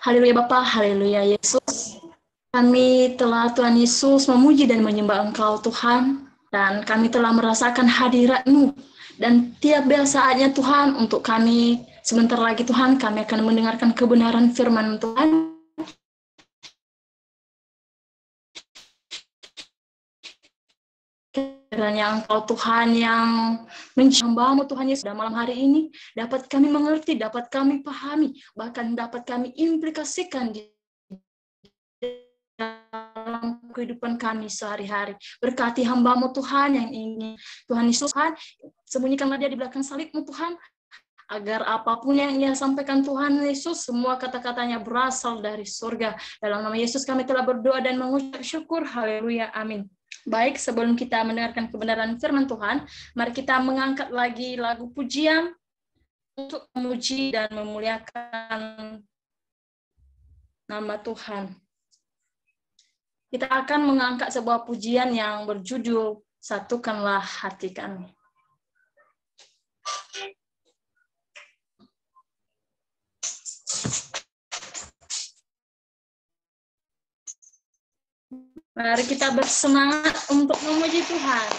Haleluya Bapa, haleluya Yesus. Kami telah Tuhan Yesus memuji dan menyembah Engkau Tuhan, dan kami telah merasakan hadirat-Mu. Dan tiap saatnya Tuhan untuk kami, sebentar lagi Tuhan, kami akan mendengarkan kebenaran firman Tuhan. Kiranya Engkau Tuhan yang menjambamu Tuhan Yesus, dan malam hari ini dapat kami mengerti, dapat kami pahami, bahkan dapat kami implikasikan di dalam kehidupan kami sehari-hari. Berkati hamba-Mu Tuhan yang ingin Tuhan Yesus, Tuhan, sembunyikanlah dia di belakang salib-Mu Tuhan, agar apapun yang ia sampaikan Tuhan Yesus, semua kata-katanya berasal dari surga. Dalam nama Yesus kami telah berdoa dan mengucap syukur. Haleluya, amin. Baik, sebelum kita mendengarkan kebenaran firman Tuhan, mari kita mengangkat lagi lagu pujian untuk memuji dan memuliakan nama Tuhan. Kita akan mengangkat sebuah pujian yang berjudul Satukanlah Hati Kami. Mari kita bersemangat untuk memuji Tuhan.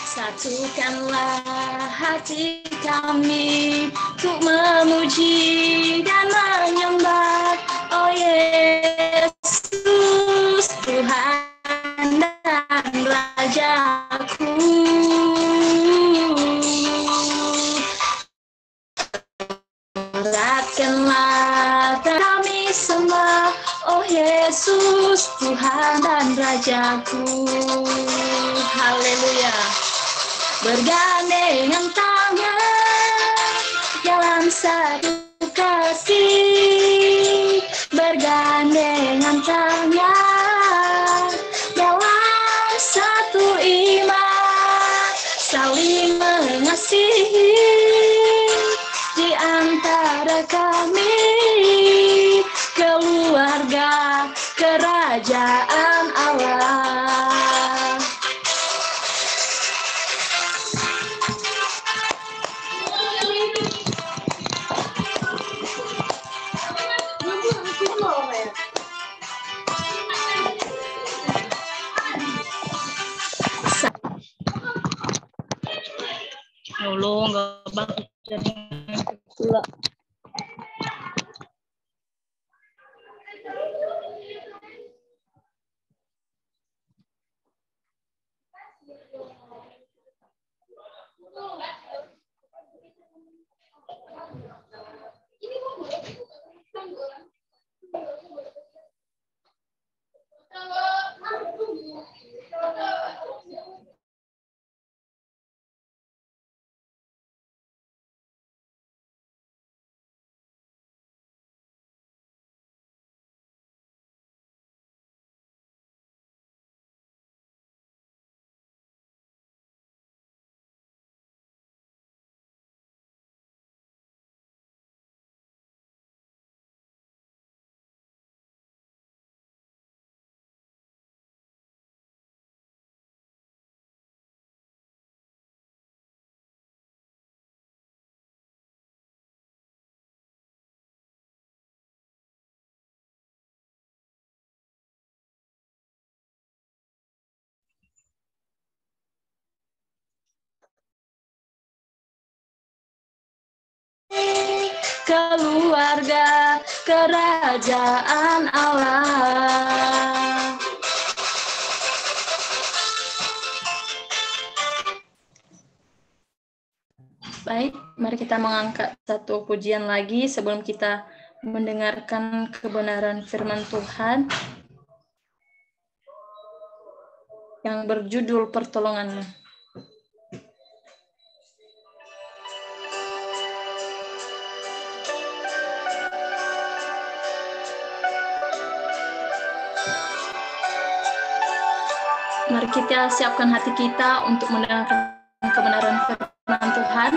Satukanlah hati kami untuk memuji dan menyembah, oh Yesus, Tuhan dan Rajaku. Beratkanlah kami semua, oh Yesus, Tuhan dan Rajaku. Haleluya. Bergandengan tangan dalam satu kasih, bergandengan tangan dalam satu iman, saling mengasihi di antara kami, keluarga kerajaan Allah. Halo, nggak banget pula. Keluarga kerajaan Allah. Baik, mari kita mengangkat satu pujian lagi sebelum kita mendengarkan kebenaran firman Tuhan yang berjudul Pertolongan-Mu. Mari kita siapkan hati kita untuk mendengarkan kebenaran firman Tuhan.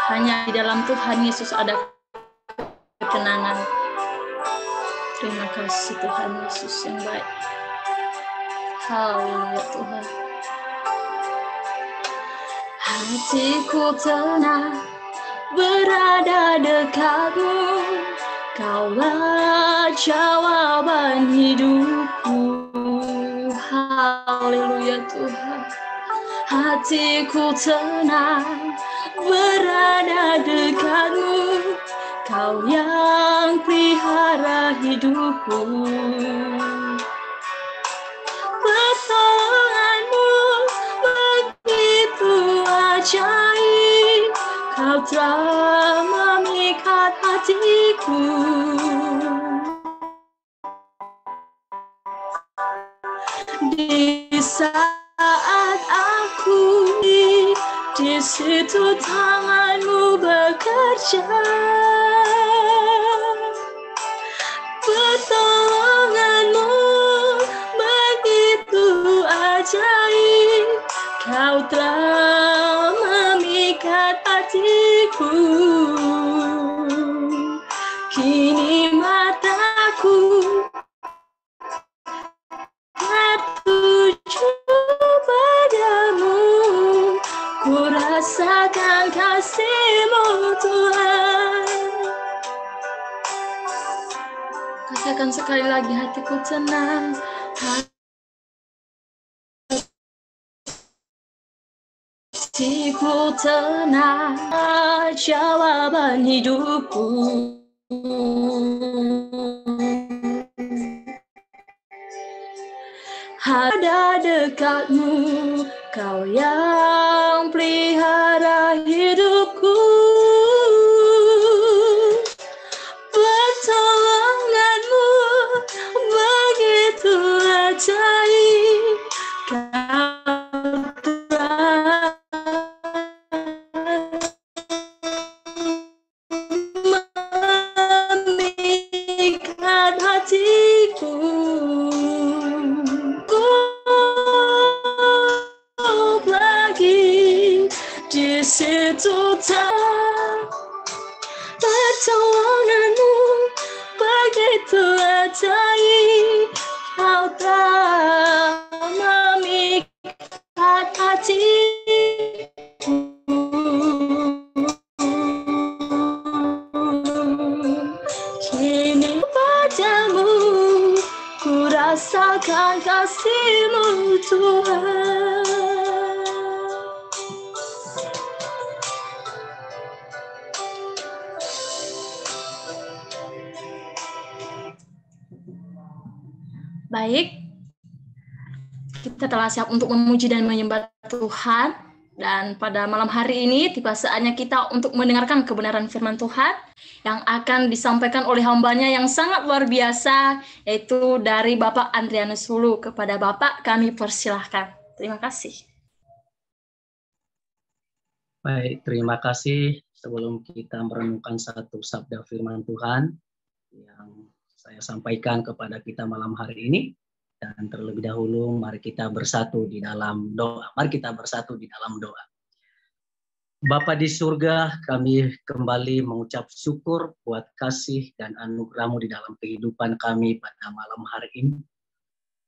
Hanya di dalam Tuhan Yesus ada ketenangan. Terima kasih Tuhan Yesus yang baik. Haleluya Tuhan. Hatiku tenang berada dekatmu, Kaulah jawaban hidupku. Haleluya Tuhan. Hatiku tenang berada dekatmu, Kau yang pelihara hidupku. Pertolonganmu begitu ajaib, Kau telah memikat hatiku. Di saat aku di situ tanganmu bekerja. Pertolonganmu begitu ajaib, Kau telah memikat hatiku. Kini mataku tertuju padamu, ku rasakan kasih-Mu Tuhan. Katakan sekali lagi, hatiku tenang. Hatiku tenang, jawaban hidupku. Ada dekatmu, Kau yang pelihara hidupku. Pertolonganmu begitu ajaib, Kau telah memikat hatiku. Di situ pertolonganmu begitu ajaib, Kau telah memikat hatiku. Kini padamu ku rasakan kasih-Mu Tuhan. Baik, kita telah siap untuk memuji dan menyembah Tuhan. Dan pada malam hari ini tiba saatnya kita untuk mendengarkan kebenaran firman Tuhan yang akan disampaikan oleh hambanya yang sangat luar biasa, yaitu dari Bapak Andrianus Hulu. Kepada Bapak kami persilahkan. Terima kasih. Baik, terima kasih. Sebelum kita merenungkan satu sabda firman Tuhan yang saya sampaikan kepada kita malam hari ini, dan terlebih dahulu mari kita bersatu di dalam doa. Mari kita bersatu di dalam doa. Bapa di surga, kami kembali mengucap syukur buat kasih dan anugerah-Mu di dalam kehidupan kami pada malam hari ini.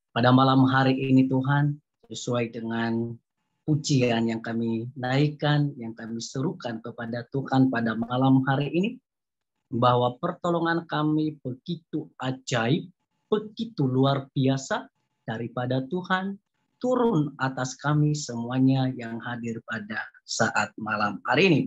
Pada malam hari ini Tuhan, sesuai dengan pujian yang kami naikkan, yang kami serukan kepada Tuhan pada malam hari ini, bahwa pertolongan kami begitu ajaib, begitu luar biasa daripada Tuhan turun atas kami semuanya yang hadir pada saat malam hari ini.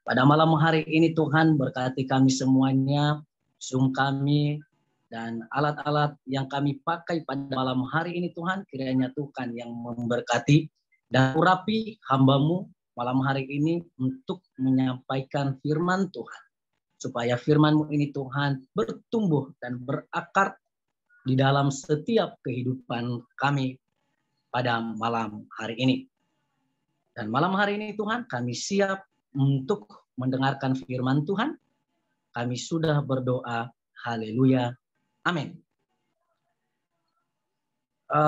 Pada malam hari ini Tuhan berkati kami semuanya, Zoom kami, dan alat-alat yang kami pakai pada malam hari ini Tuhan, kiranya Tuhan yang memberkati dan urapi hamba-Mu malam hari ini untuk menyampaikan firman Tuhan. Supaya firman-Mu ini Tuhan bertumbuh dan berakar di dalam setiap kehidupan kami pada malam hari ini. Dan malam hari ini Tuhan kami siap untuk mendengarkan firman Tuhan. Kami sudah berdoa, haleluya, amin.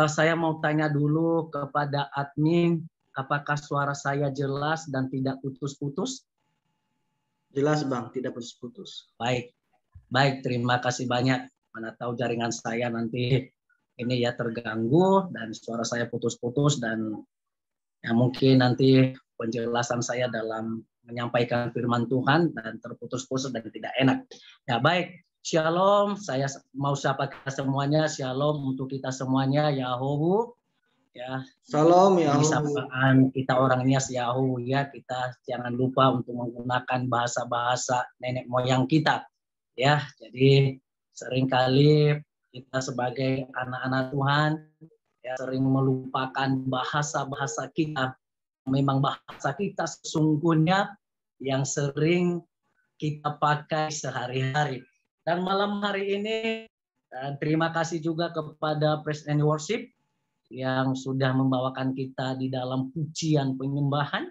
Saya mau tanya dulu kepada admin, apakah suara saya jelas dan tidak putus-putus? Jelas Bang, tidak putus-putus. Baik, baik, terima kasih banyak. Mana tahu jaringan saya nanti ini ya terganggu dan suara saya putus-putus, dan ya mungkin nanti penjelasan saya dalam menyampaikan firman Tuhan dan terputus-putus dan tidak enak. Ya baik, shalom. Saya mau sapa semuanya, shalom untuk kita semuanya, Yahu. Ya, Salam di Yahu. sapaan kita orangnya Yahu ya, kita jangan lupa untuk menggunakan bahasa-bahasa nenek moyang kita. Ya, jadi seringkali kita sebagai anak-anak Tuhan ya sering melupakan bahasa-bahasa kita. Memang bahasa kita sesungguhnya yang sering kita pakai sehari-hari. Dan malam hari ini terima kasih juga kepada Praise and Worship yang sudah membawakan kita di dalam pujian penyembahan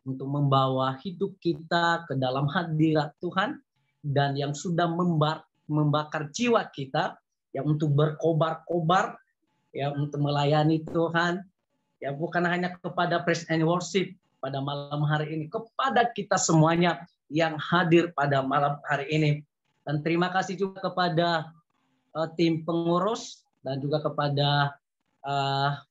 untuk membawa hidup kita ke dalam hadirat Tuhan, dan yang sudah membakar jiwa kita ya untuk berkobar-kobar ya untuk melayani Tuhan. Ya bukan hanya kepada Praise and Worship pada malam hari ini, kepada kita semuanya yang hadir pada malam hari ini. Dan terima kasih juga kepada tim pengurus dan juga kepada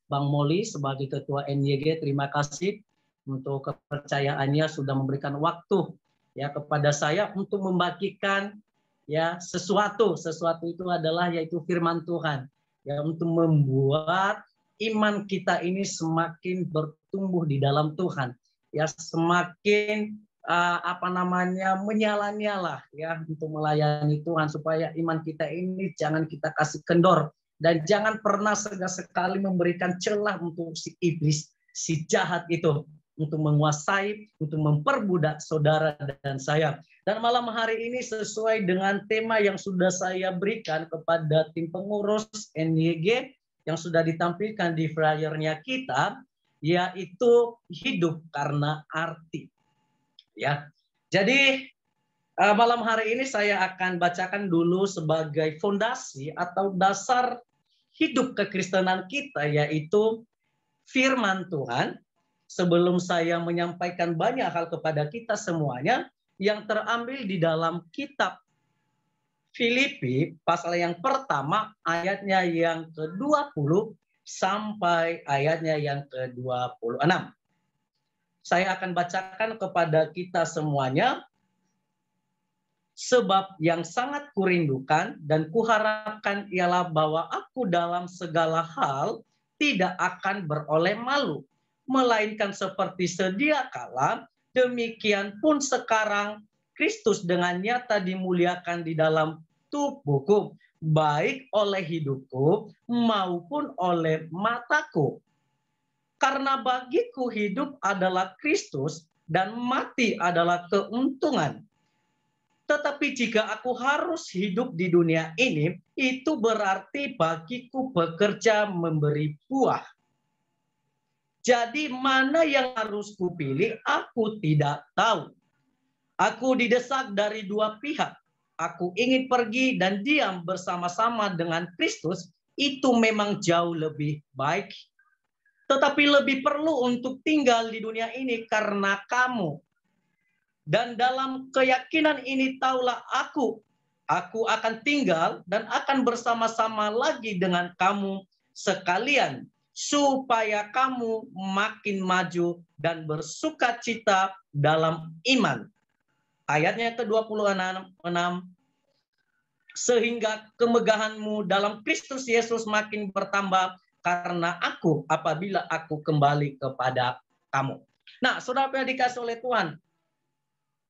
Bang Moli sebagai Ketua NYG. Terima kasih untuk kepercayaannya sudah memberikan waktu ya kepada saya untuk membagikan ya sesuatu itu adalah yaitu firman Tuhan ya, untuk membuat iman kita ini semakin bertumbuh di dalam Tuhan ya, semakin menyala-nyala ya untuk melayani Tuhan, supaya iman kita ini jangan kita kasih kendor dan jangan pernah sekali memberikan celah untuk si iblis, si jahat itu untuk menguasai, untuk memperbudak saudara dan saya. Dan malam hari ini sesuai dengan tema yang sudah saya berikan kepada tim pengurus NYG yang sudah ditampilkan di flyernya kita, yaitu hidup karena arti. Ya, jadi malam hari ini saya akan bacakan dulu sebagai fondasi atau dasar hidup kekristenan kita, yaitu firman Tuhan. Sebelum saya menyampaikan banyak hal kepada kita semuanya yang terambil di dalam kitab Filipi pasal yang pertama ayatnya yang ke-20 sampai ayatnya yang ke-26. Saya akan bacakan kepada kita semuanya. Sebab yang sangat kurindukan dan kuharapkan ialah bahwa aku dalam segala hal tidak akan beroleh malu, melainkan seperti sedia kala, demikian pun sekarang Kristus dengan nyata dimuliakan di dalam tubuhku, baik oleh hidupku maupun oleh mataku. Karena bagiku hidup adalah Kristus dan mati adalah keuntungan. Tetapi jika aku harus hidup di dunia ini, itu berarti bagiku bekerja memberi buah. Jadi mana yang harus kupilih, aku tidak tahu. Aku didesak dari dua pihak. Aku ingin pergi dan diam bersama-sama dengan Kristus, itu memang jauh lebih baik. Tetapi lebih perlu untuk tinggal di dunia ini karena kamu. Dan dalam keyakinan ini taulah aku akan tinggal dan akan bersama-sama lagi dengan kamu sekalian, supaya kamu makin maju dan bersukacita dalam iman. Ayatnya ke-26, sehingga kemegahanmu dalam Kristus Yesus makin bertambah karena aku apabila aku kembali kepada kamu. Nah, saudara yang dikasih oleh Tuhan,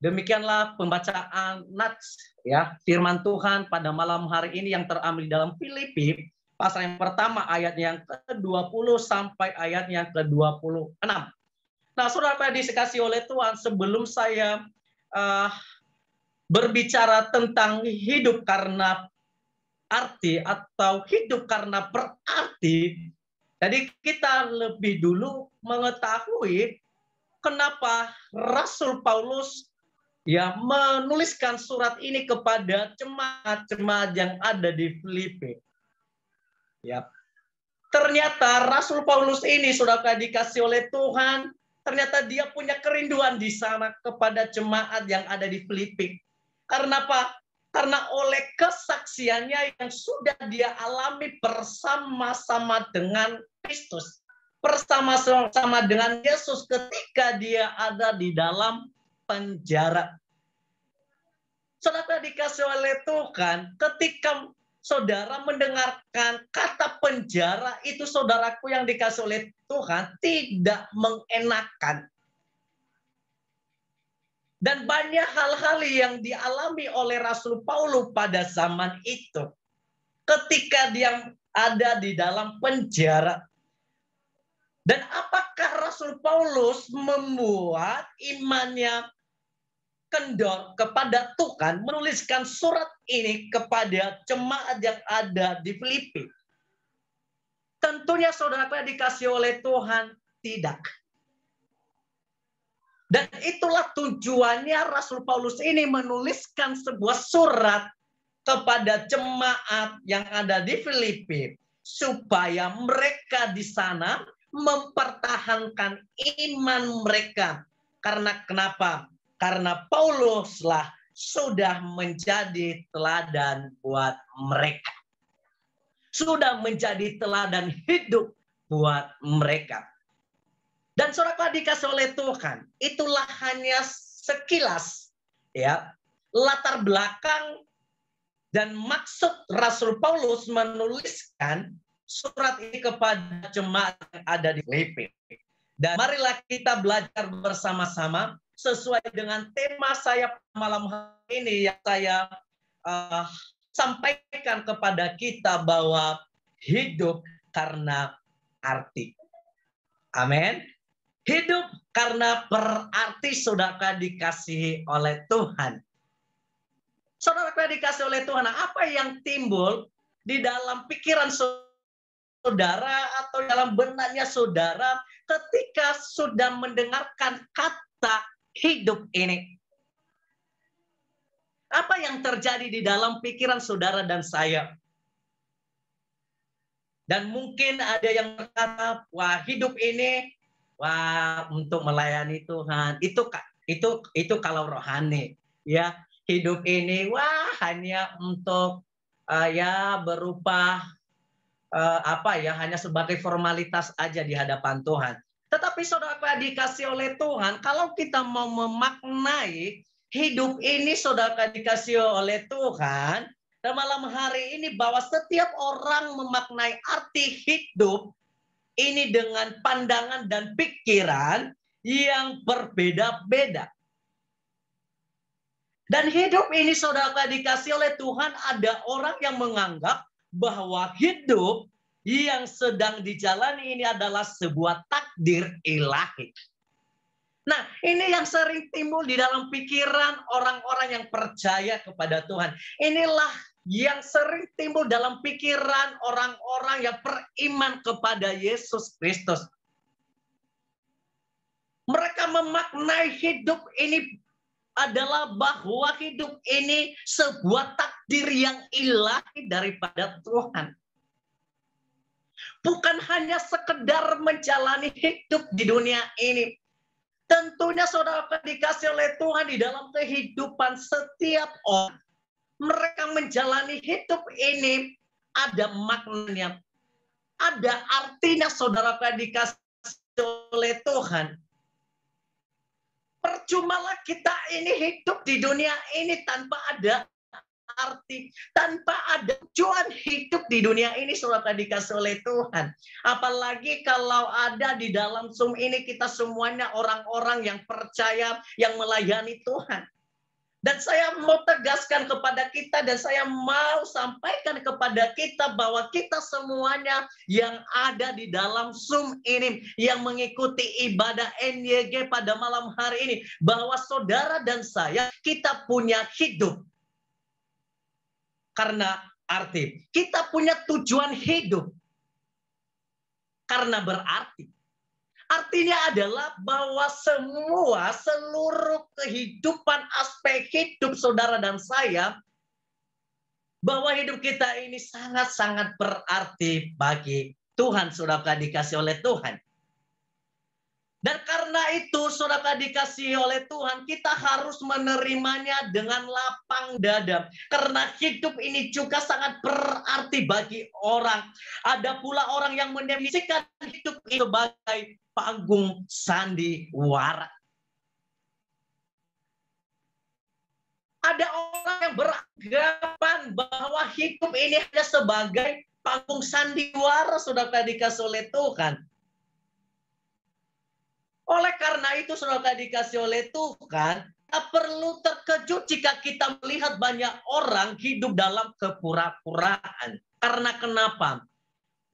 demikianlah pembacaan nats ya firman Tuhan pada malam hari ini yang terambil dalam Filipi pasal yang pertama ayat yang ke-20 sampai ayat yang ke-26. Nah, saudara yang dikasih oleh Tuhan, sebelum saya berbicara tentang hidup karena arti atau hidup karena berarti, jadi kita lebih dulu mengetahui kenapa Rasul Paulus ya menuliskan surat ini kepada jemaat-jemaat yang ada di Filipi. Ya. Ternyata Rasul Paulus ini sudah dikasih oleh Tuhan, ternyata dia punya kerinduan di sana kepada jemaat yang ada di Filipi. Karena apa? Karena oleh kesaksiannya yang sudah dia alami bersama-sama dengan Kristus. Bersama-sama dengan Yesus ketika dia ada di dalam penjara. Saudara dikasih oleh Tuhan, ketika saudara mendengarkan kata penjara itu, saudaraku yang dikasih oleh Tuhan, tidak mengenakan. Dan banyak hal-hal yang dialami oleh Rasul Paulus pada zaman itu. Ketika dia ada di dalam penjara. Dan apakah Rasul Paulus membuat imannya kendor kepada Tuhan, menuliskan surat ini kepada jemaat yang ada di Filipi? Tentunya saudara dikasih oleh Tuhan, tidak. Dan itulah tujuannya Rasul Paulus ini menuliskan sebuah surat kepada jemaat yang ada di Filipi, supaya mereka di sana mempertahankan iman mereka. Karena kenapa? Karena Pauluslah sudah menjadi teladan buat mereka. Sudah menjadi teladan hidup buat mereka. Dan saudara dikasih oleh Tuhan, itulah hanya sekilas ya latar belakang dan maksud Rasul Paulus menuliskan surat ini kepada jemaat yang ada di Filipi. Dan marilah kita belajar bersama-sama sesuai dengan tema saya malam hari ini yang saya sampaikan kepada kita, bahwa hidup karena arti. Amin. Hidup karena berarti, saudara dikasihi oleh Tuhan. Saudara dikasih oleh Tuhan, apa yang timbul di dalam pikiran saudara atau dalam benaknya saudara ketika sudah mendengarkan kata hidup ini? Apa yang terjadi di dalam pikiran saudara dan saya? Dan mungkin ada yang berkata, wah hidup ini, wah untuk melayani Tuhan, itu kalau rohani, ya. Hidup ini, wah hanya untuk ya berupa hanya sebagai formalitas aja di hadapan Tuhan. Tetapi saudara dikasih oleh Tuhan, kalau kita mau memaknai hidup ini, saudara dikasih oleh Tuhan, dan malam hari ini bahwa setiap orang memaknai arti hidup ini dengan pandangan dan pikiran yang berbeda-beda. Dan hidup ini saudara dikasih oleh Tuhan, ada orang yang menganggap bahwa hidup yang sedang dijalani ini adalah sebuah takdir ilahi. Nah, ini yang sering timbul di dalam pikiran orang-orang yang percaya kepada Tuhan. Inilah yang sering timbul dalam pikiran orang-orang yang beriman kepada Yesus Kristus. Mereka memaknai hidup ini adalah bahwa hidup ini sebuah takdir yang ilahi daripada Tuhan. Bukan hanya sekedar menjalani hidup di dunia ini. Tentunya saudara dikasih oleh Tuhan di dalam kehidupan setiap orang. Mereka menjalani hidup ini ada maknanya. Ada artinya saudara dikasih oleh Tuhan. Percumalah kita ini hidup di dunia ini tanpa ada arti, tanpa ada tujuan hidup di dunia ini, saudara dikasih oleh Tuhan. Apalagi kalau ada di dalam Zoom ini kita semuanya orang-orang yang percaya, yang melayani Tuhan. Dan saya mau tegaskan kepada kita, dan saya mau sampaikan kepada kita bahwa kita semuanya yang ada di dalam Zoom ini, yang mengikuti ibadah NYG pada malam hari ini, bahwa saudara dan saya, kita punya hidup karena arti. Kita punya tujuan hidup karena berarti. Artinya adalah bahwa seluruh kehidupan, aspek hidup saudara dan saya, bahwa hidup kita ini sangat-sangat berarti bagi Tuhan, saudara dikasih oleh Tuhan. Dan karena itu, saudara dikasihi oleh Tuhan, kita harus menerimanya dengan lapang dada. Karena hidup ini juga sangat berarti bagi orang. Ada pula orang yang mendefinisikan hidup itu sebagai panggung sandiwara. Ada orang yang beranggapan bahwa hidup ini hanya sebagai panggung sandiwara, saudara dikasih oleh Tuhan. Oleh karena itu, saudara dikasih oleh Tuhan, tak perlu terkejut jika kita melihat banyak orang hidup dalam kepura-puraan. Karena kenapa?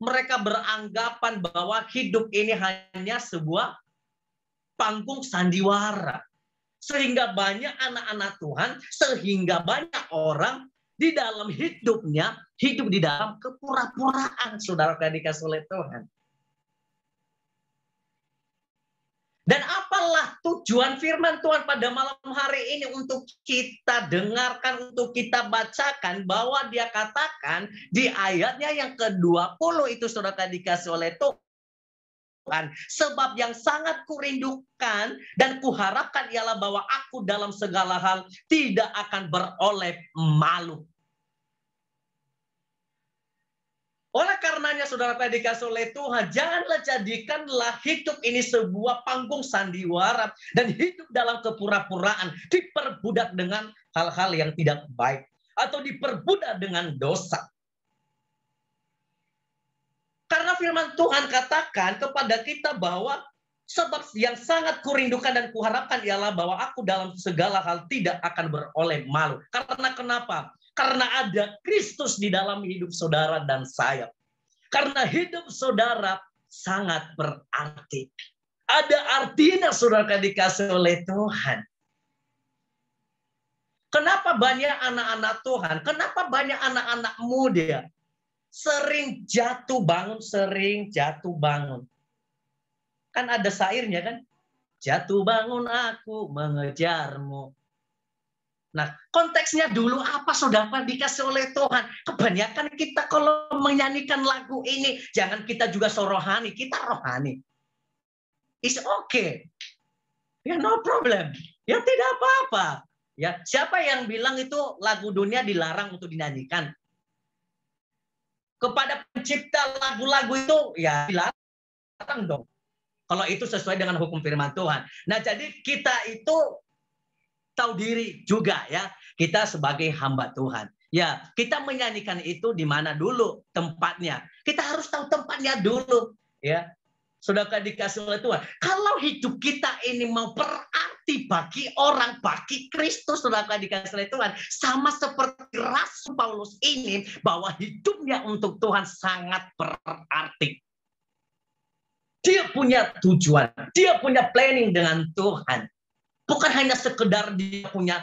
Mereka beranggapan bahwa hidup ini hanya sebuah panggung sandiwara. Sehingga banyak anak-anak Tuhan, sehingga banyak orang di dalam hidupnya, hidup di dalam kepura-puraan, saudara dikasih oleh Tuhan. Dan apalah tujuan firman Tuhan pada malam hari ini untuk kita dengarkan, untuk kita bacakan, bahwa dia katakan di ayatnya yang ke-20 itu, saudara dikasih oleh Tuhan. Sebab yang sangat kurindukan dan kuharapkan ialah bahwa aku dalam segala hal tidak akan beroleh malu. Oleh karenanya, saudara dikasih oleh Tuhan, janganlah jadikanlah hidup ini sebuah panggung sandiwara dan hidup dalam kepura-puraan, diperbudak dengan hal-hal yang tidak baik atau diperbudak dengan dosa. Karena firman Tuhan katakan kepada kita bahwa sebab yang sangat kurindukan dan kuharapkan ialah bahwa aku dalam segala hal tidak akan beroleh malu. Karena kenapa? Karena ada Kristus di dalam hidup saudara dan saya. Karena hidup saudara sangat berarti. Ada artinya, saudara dikasih oleh Tuhan. Kenapa banyak anak-anak Tuhan? Kenapa banyak anak-anak muda sering jatuh bangun, sering jatuh bangun? Kan ada syairnya kan? Jatuh bangun aku mengejarmu. Nah, konteksnya dulu apa, saudara dikasih oleh Tuhan? Kebanyakan kita kalau menyanyikan lagu ini, jangan kita juga so rohani, kita rohani. It's okay. Ya, no problem. Ya, tidak apa-apa. Ya, siapa yang bilang itu lagu dunia dilarang untuk dinyanyikan? Kepada pencipta lagu-lagu itu, ya dilarang dong. Kalau itu sesuai dengan hukum firman Tuhan. Nah, jadi kita itu tahu diri juga ya. Kita sebagai hamba Tuhan. Ya, kita menyanyikan itu di mana dulu tempatnya. Kita harus tahu tempatnya dulu. Ya, saudara dikasih oleh Tuhan. Kalau hidup kita ini mau berarti bagi orang, bagi Kristus, saudara dikasih oleh Tuhan, sama seperti Rasul Paulus ini, bahwa hidupnya untuk Tuhan sangat berarti. Dia punya tujuan, dia punya planning dengan Tuhan. Bukan hanya sekedar dia punya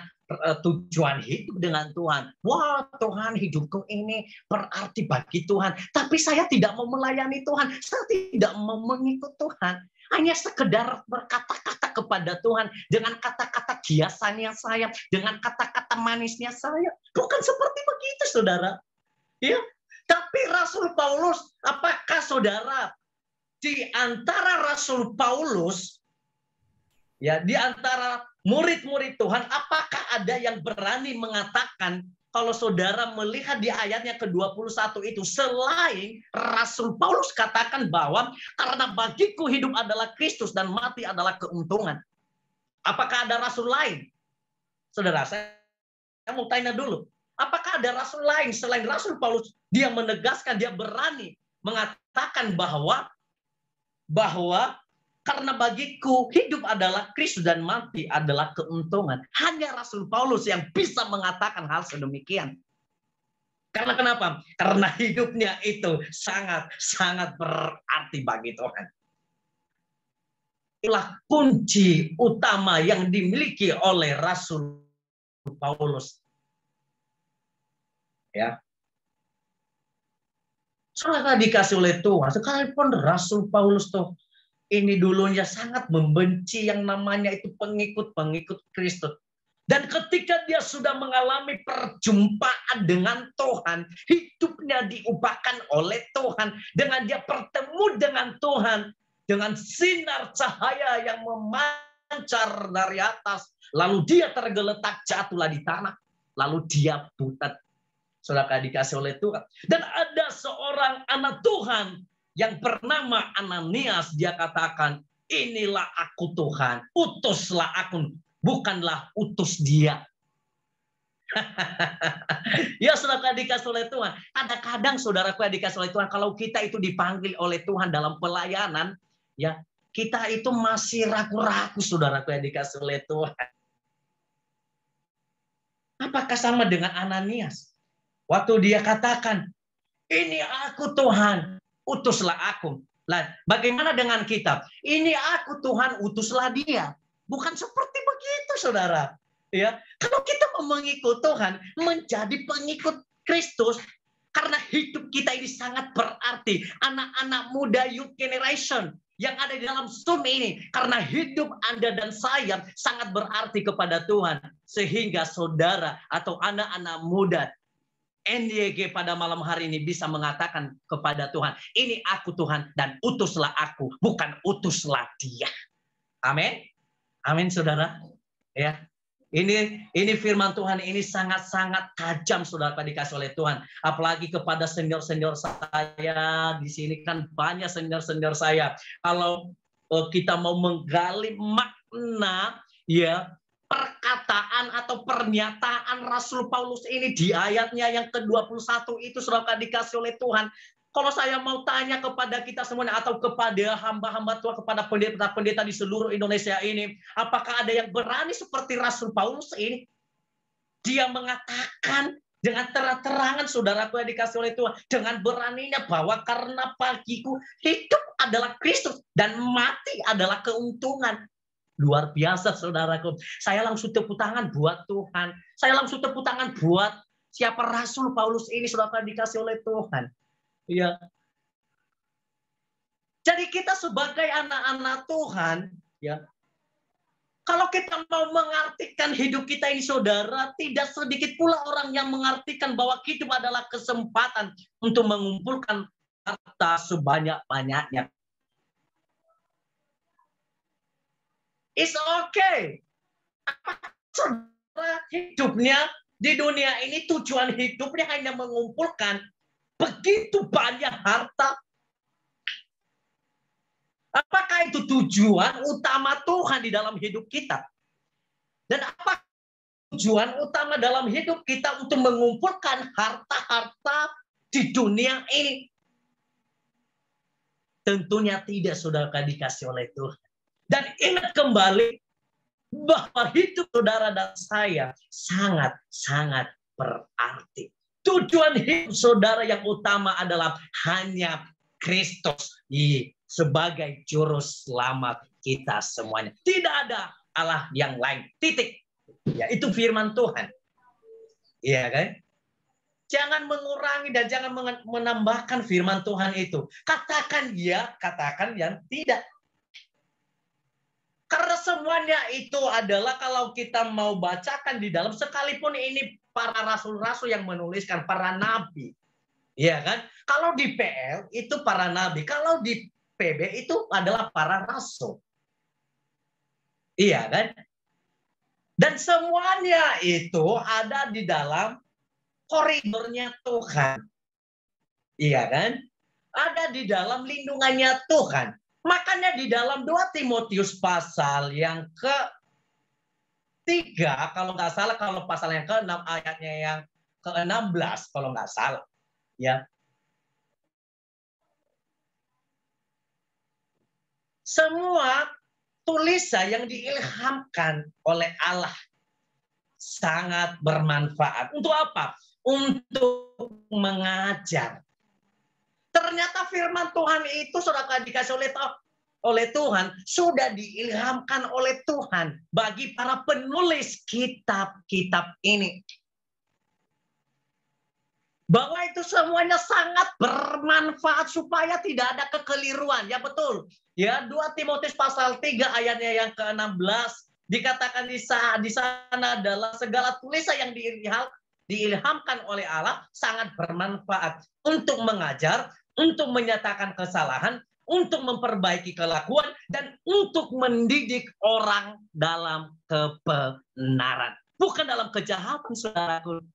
tujuan hidup dengan Tuhan. Wah, Tuhan, hidupku ini berarti bagi Tuhan. Tapi saya tidak mau melayani Tuhan. Saya tidak mau mengikut Tuhan. Hanya sekedar berkata-kata kepada Tuhan. Dengan kata-kata kiasannya saya. Dengan kata-kata manisnya saya. Bukan seperti begitu, saudara. Ya. Tapi Rasul Paulus, apakah saudara, di antara Rasul Paulus, ya, di antara murid-murid Tuhan, apakah ada yang berani mengatakan, kalau saudara melihat di ayatnya ke-21 itu, selain Rasul Paulus katakan bahwa karena bagiku hidup adalah Kristus dan mati adalah keuntungan. Apakah ada rasul lain? Saudara, saya mau tanya dulu. Apakah ada rasul lain selain Rasul Paulus? Dia menegaskan, dia berani mengatakan bahwa karena bagiku hidup adalah Kristus dan mati adalah keuntungan. Hanya Rasul Paulus yang bisa mengatakan hal sedemikian. Karena kenapa? Karena hidupnya itu sangat berarti bagi Tuhan. Itulah kunci utama yang dimiliki oleh Rasul Paulus. Ya. Saudara dikasih oleh Tuhan, sekalipun Rasul Paulus tuh ini dulunya sangat membenci yang namanya itu pengikut-pengikut Kristus. Dan ketika dia sudah mengalami perjumpaan dengan Tuhan, hidupnya diubahkan oleh Tuhan, dengan dia bertemu dengan Tuhan, dengan sinar cahaya yang memancar dari atas. Lalu dia tergeletak, jatuhlah di tanah. Lalu dia buta. Saudara dikasih oleh Tuhan. Dan ada seorang anak Tuhan yang bernama Ananias. Dia katakan, inilah aku Tuhan, utuslah aku. Bukanlah utus dia. Ya saudara dikasih oleh Tuhan. Kadang-kadang saudaraku yang dikasih oleh Tuhan, kalau kita itu dipanggil oleh Tuhan dalam pelayanan, ya kita itu masih ragu-ragu saudaraku yang dikasih oleh Tuhan. Apakah sama dengan Ananias? Waktu dia katakan, ini aku Tuhan, utuslah aku. Lah, bagaimana dengan kita? Ini aku Tuhan, utuslah dia. Bukan seperti begitu saudara. Ya, kalau kita mau mengikut Tuhan, menjadi pengikut Kristus, karena hidup kita ini sangat berarti. Anak-anak muda youth generation yang ada di dalam Zoom ini, karena hidup Anda dan saya sangat berarti kepada Tuhan, sehingga saudara atau anak-anak muda NYG pada malam hari ini bisa mengatakan kepada Tuhan, ini aku Tuhan dan utuslah aku, bukan utuslah dia. Amin. Amin saudara. Ya. Ini firman Tuhan ini sangat-sangat tajam saudara dikasih oleh Tuhan. Apalagi kepada senior-senior saya di sini kan banyak senior-senior saya. Kalau kita mau menggali makna ya perkataan atau pernyataan Rasul Paulus ini di ayatnya yang ke-21 itu saudara dikasih oleh Tuhan. Kalau saya mau tanya kepada kita semuanya atau kepada hamba-hamba Tuhan, kepada pendeta-pendeta di seluruh Indonesia ini, apakah ada yang berani seperti Rasul Paulus ini? Dia mengatakan dengan terang-terangan saudaraku yang dikasih oleh Tuhan, dengan beraninya bahwa karena bagiku hidup adalah Kristus dan mati adalah keuntungan. Luar biasa saudaraku. Saya langsung tepuk tangan buat Tuhan. Saya langsung tepuk tangan buat siapa Rasul Paulus ini saudara dikasih oleh Tuhan. Ya. Jadi kita sebagai anak-anak Tuhan, ya. Kalau kita mau mengartikan hidup kita ini saudara, tidak sedikit pula orang yang mengartikan bahwa hidup adalah kesempatan untuk mengumpulkan harta sebanyak-banyaknya. It's okay. Saudara hidupnya di dunia ini tujuan hidupnya hanya mengumpulkan begitu banyak harta. Apakah itu tujuan utama Tuhan di dalam hidup kita? Dan apa tujuan utama dalam hidup kita untuk mengumpulkan harta-harta di dunia ini? Tentunya tidak saudara dikasih oleh Tuhan. Dan ingat kembali bahwa hidup saudara dan saya sangat-sangat berarti. Tujuan hidup saudara yang utama adalah hanya Kristus sebagai juru selamat kita semuanya. Tidak ada Allah yang lain. Titik. Ya, itu firman Tuhan. Iya kan? Jangan mengurangi dan jangan menambahkan firman Tuhan itu. Katakan ya, katakan yang tidak. Karena semuanya itu adalah kalau kita mau bacakan di dalam, sekalipun ini para rasul-rasul yang menuliskan, para nabi. Iya kan? Kalau di PL itu para nabi, kalau di PB itu adalah para rasul. Iya kan? Dan semuanya itu ada di dalam koridornya Tuhan. Iya kan? Ada di dalam lindungannya Tuhan. Makanya di dalam 2 Timotius pasal yang ke-3, kalau nggak salah, kalau pasal yang ke-6 ayatnya yang ke-16, kalau nggak salah. Ya. Semua tulisan yang diilhamkan oleh Allah sangat bermanfaat. Untuk apa? Untuk mengajar. Ternyata firman Tuhan itu sudah dikasih oleh Tuhan, sudah diilhamkan oleh Tuhan bagi para penulis kitab-kitab ini. Bahwa itu semuanya sangat bermanfaat supaya tidak ada kekeliruan. Ya betul. Ya, 2 Timotius pasal 3 ayatnya yang ke-16 dikatakan di sana adalah segala tulisan yang diilhamkan oleh Allah sangat bermanfaat untuk mengajar, untuk menyatakan kesalahan, untuk memperbaiki kelakuan, dan untuk mendidik orang dalam kebenaran. Bukan dalam kejahatan, saudaraku.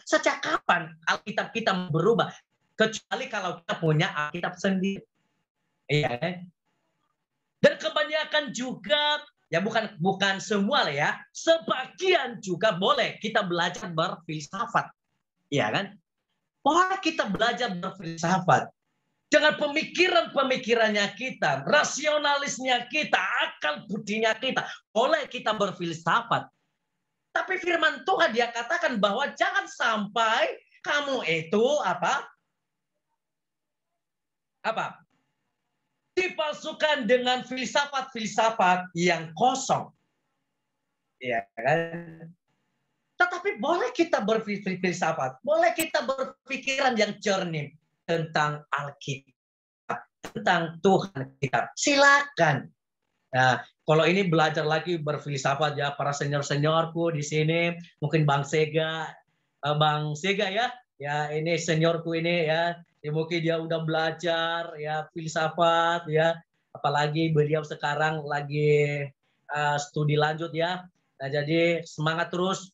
Sejak kapan Alkitab kita berubah? Kecuali kalau kita punya Alkitab sendiri. Iya. Dan kebanyakan juga, ya bukan semua lah ya, sebagian juga boleh kita belajar berfilsafat. Iya kan? Boleh kita belajar berfilsafat. Dengan pemikiran-pemikirannya kita, rasionalisnya kita, akal budinya kita, boleh kita berfilsafat. Tapi firman Tuhan dia katakan bahwa jangan sampai kamu itu apa? Dipalsukan dengan filsafat-filsafat yang kosong. Ya kan? Tetapi boleh kita berfilsafat, boleh kita berpikiran yang jernih tentang Alkitab, tentang Tuhan kita. Silakan. Nah, kalau ini belajar lagi berfilsafat ya, para senior-seniorku di sini, mungkin Bang Sega ya ini seniorku ini ya, mungkin dia udah belajar ya filsafat ya, apalagi beliau sekarang lagi studi lanjut ya. Nah, jadi semangat terus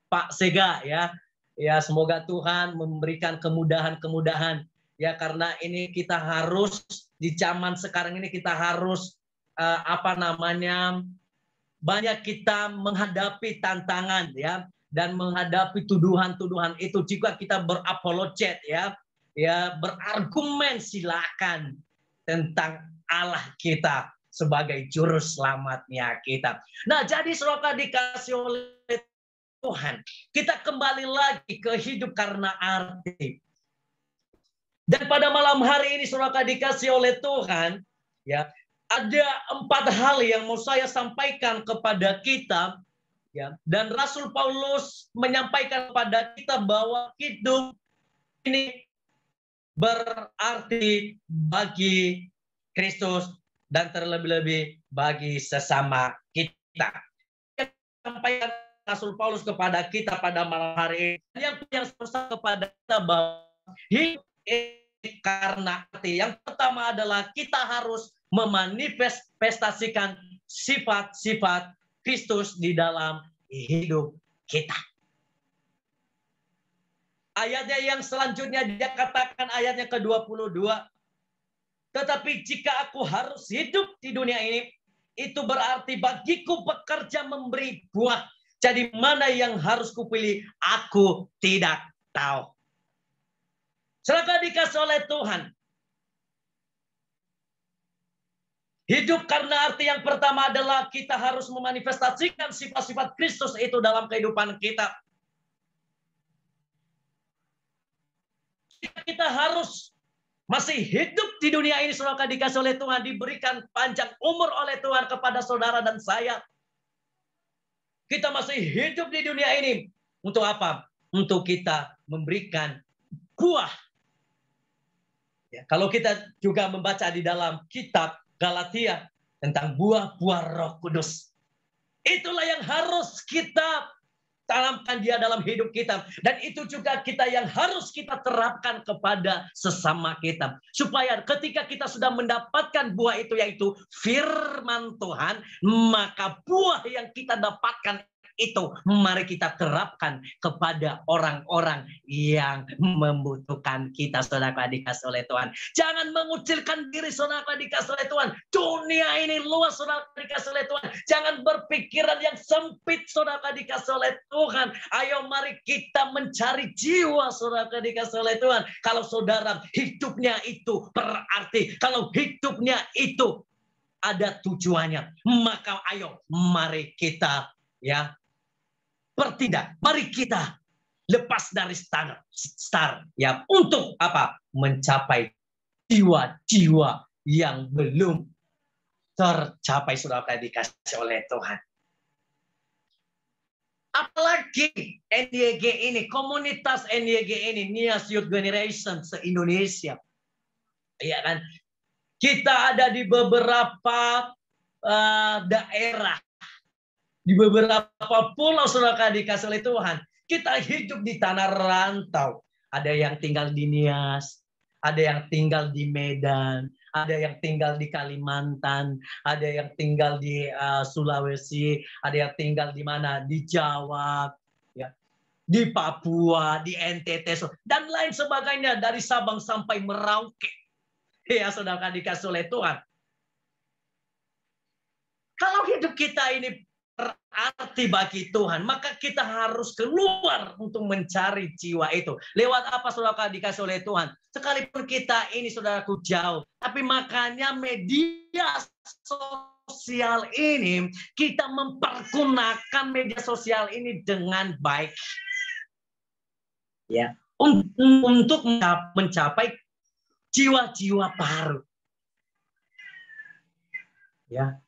Pak Sega ya. Ya, semoga Tuhan memberikan kemudahan-kemudahan ya, karena ini kita harus di zaman sekarang ini kita harus banyak kita menghadapi tantangan ya, dan menghadapi tuduhan-tuduhan itu. Jika kita berapologet ya berargumen, silakan, tentang Allah kita sebagai juru selamatnya kita. Nah, jadi saudara dikasih oleh Tuhan, kita kembali lagi ke hidup karena arti. Dan pada malam hari ini saudara dikasih oleh Tuhan, ya, ada 4 hal yang mau saya sampaikan kepada kita, ya. Dan Rasul Paulus menyampaikan kepada kita bahwa hidup ini berarti bagi Kristus dan terlebih-lebih bagi sesama kita. Yang sampaikan Rasul Paulus kepada kita pada malam hari ini, yang susah kepada kita bahwa hidup karena arti. Yang pertama adalah kita harus memanifestasikan sifat-sifat Kristus di dalam hidup kita. Ayatnya yang selanjutnya dia katakan, ayatnya ke-22. Tetapi jika aku harus hidup di dunia ini, itu berarti bagiku bekerja memberi buah. Jadi mana yang harus kupilih, aku tidak tahu. Saudara dikasih oleh Tuhan. Hidup karena arti yang pertama adalah kita harus memanifestasikan sifat-sifat Kristus itu dalam kehidupan kita. Kita harus masih hidup di dunia ini, saudara dikasih oleh Tuhan, diberikan panjang umur oleh Tuhan kepada saudara dan saya. Kita masih hidup di dunia ini untuk apa? Untuk kita memberikan buah. Ya, kalau kita juga membaca di dalam kitab Galatia tentang buah-buah Roh Kudus. Itulah yang harus kita tanamkan dia dalam hidup kita. Dan itu juga kita yang harus kita terapkan kepada sesama kita. Supaya ketika kita sudah mendapatkan buah itu, yaitu firman Tuhan, maka buah yang kita dapatkan itu mari kita terapkan kepada orang-orang yang membutuhkan kita, saudara dikasih oleh Tuhan. Jangan mengucilkan diri, saudara dikasih oleh Tuhan. Dunia ini luas, saudara dikasih oleh Tuhan. Jangan berpikiran yang sempit, saudara dikasih oleh Tuhan. Ayo mari kita mencari jiwa, saudara dikasih oleh Tuhan. Kalau saudara hidupnya itu berarti, kalau hidupnya itu ada tujuannya, maka ayo mari kita ya bertindak. Mari kita lepas dari standar ya, untuk apa? Mencapai jiwa-jiwa yang belum tercapai, saudara dikasih oleh Tuhan. Apalagi NYG ini, komunitas NYG ini, Nias Youth Generation se-Indonesia. Iya kan? Kita ada di beberapa daerah, di beberapa pulau, saudara dikasih oleh Tuhan. Kita hidup di tanah rantau. Ada yang tinggal di Nias, ada yang tinggal di Medan, ada yang tinggal di Kalimantan, ada yang tinggal di Sulawesi, ada yang tinggal di mana? Di Jawa, ya, di Papua, di NTT, dan lain sebagainya, dari Sabang sampai Merauke. Ya, saudara dikasih oleh Tuhan. Kalau hidup kita ini berarti bagi Tuhan, maka kita harus keluar untuk mencari jiwa itu. Lewat apa, saudara dikasih oleh Tuhan? Sekalipun kita ini, saudaraku, jauh, tapi makanya media sosial ini, kita mempergunakan media sosial ini dengan baik. Ya, untuk mencapai jiwa-jiwa baru. Ya.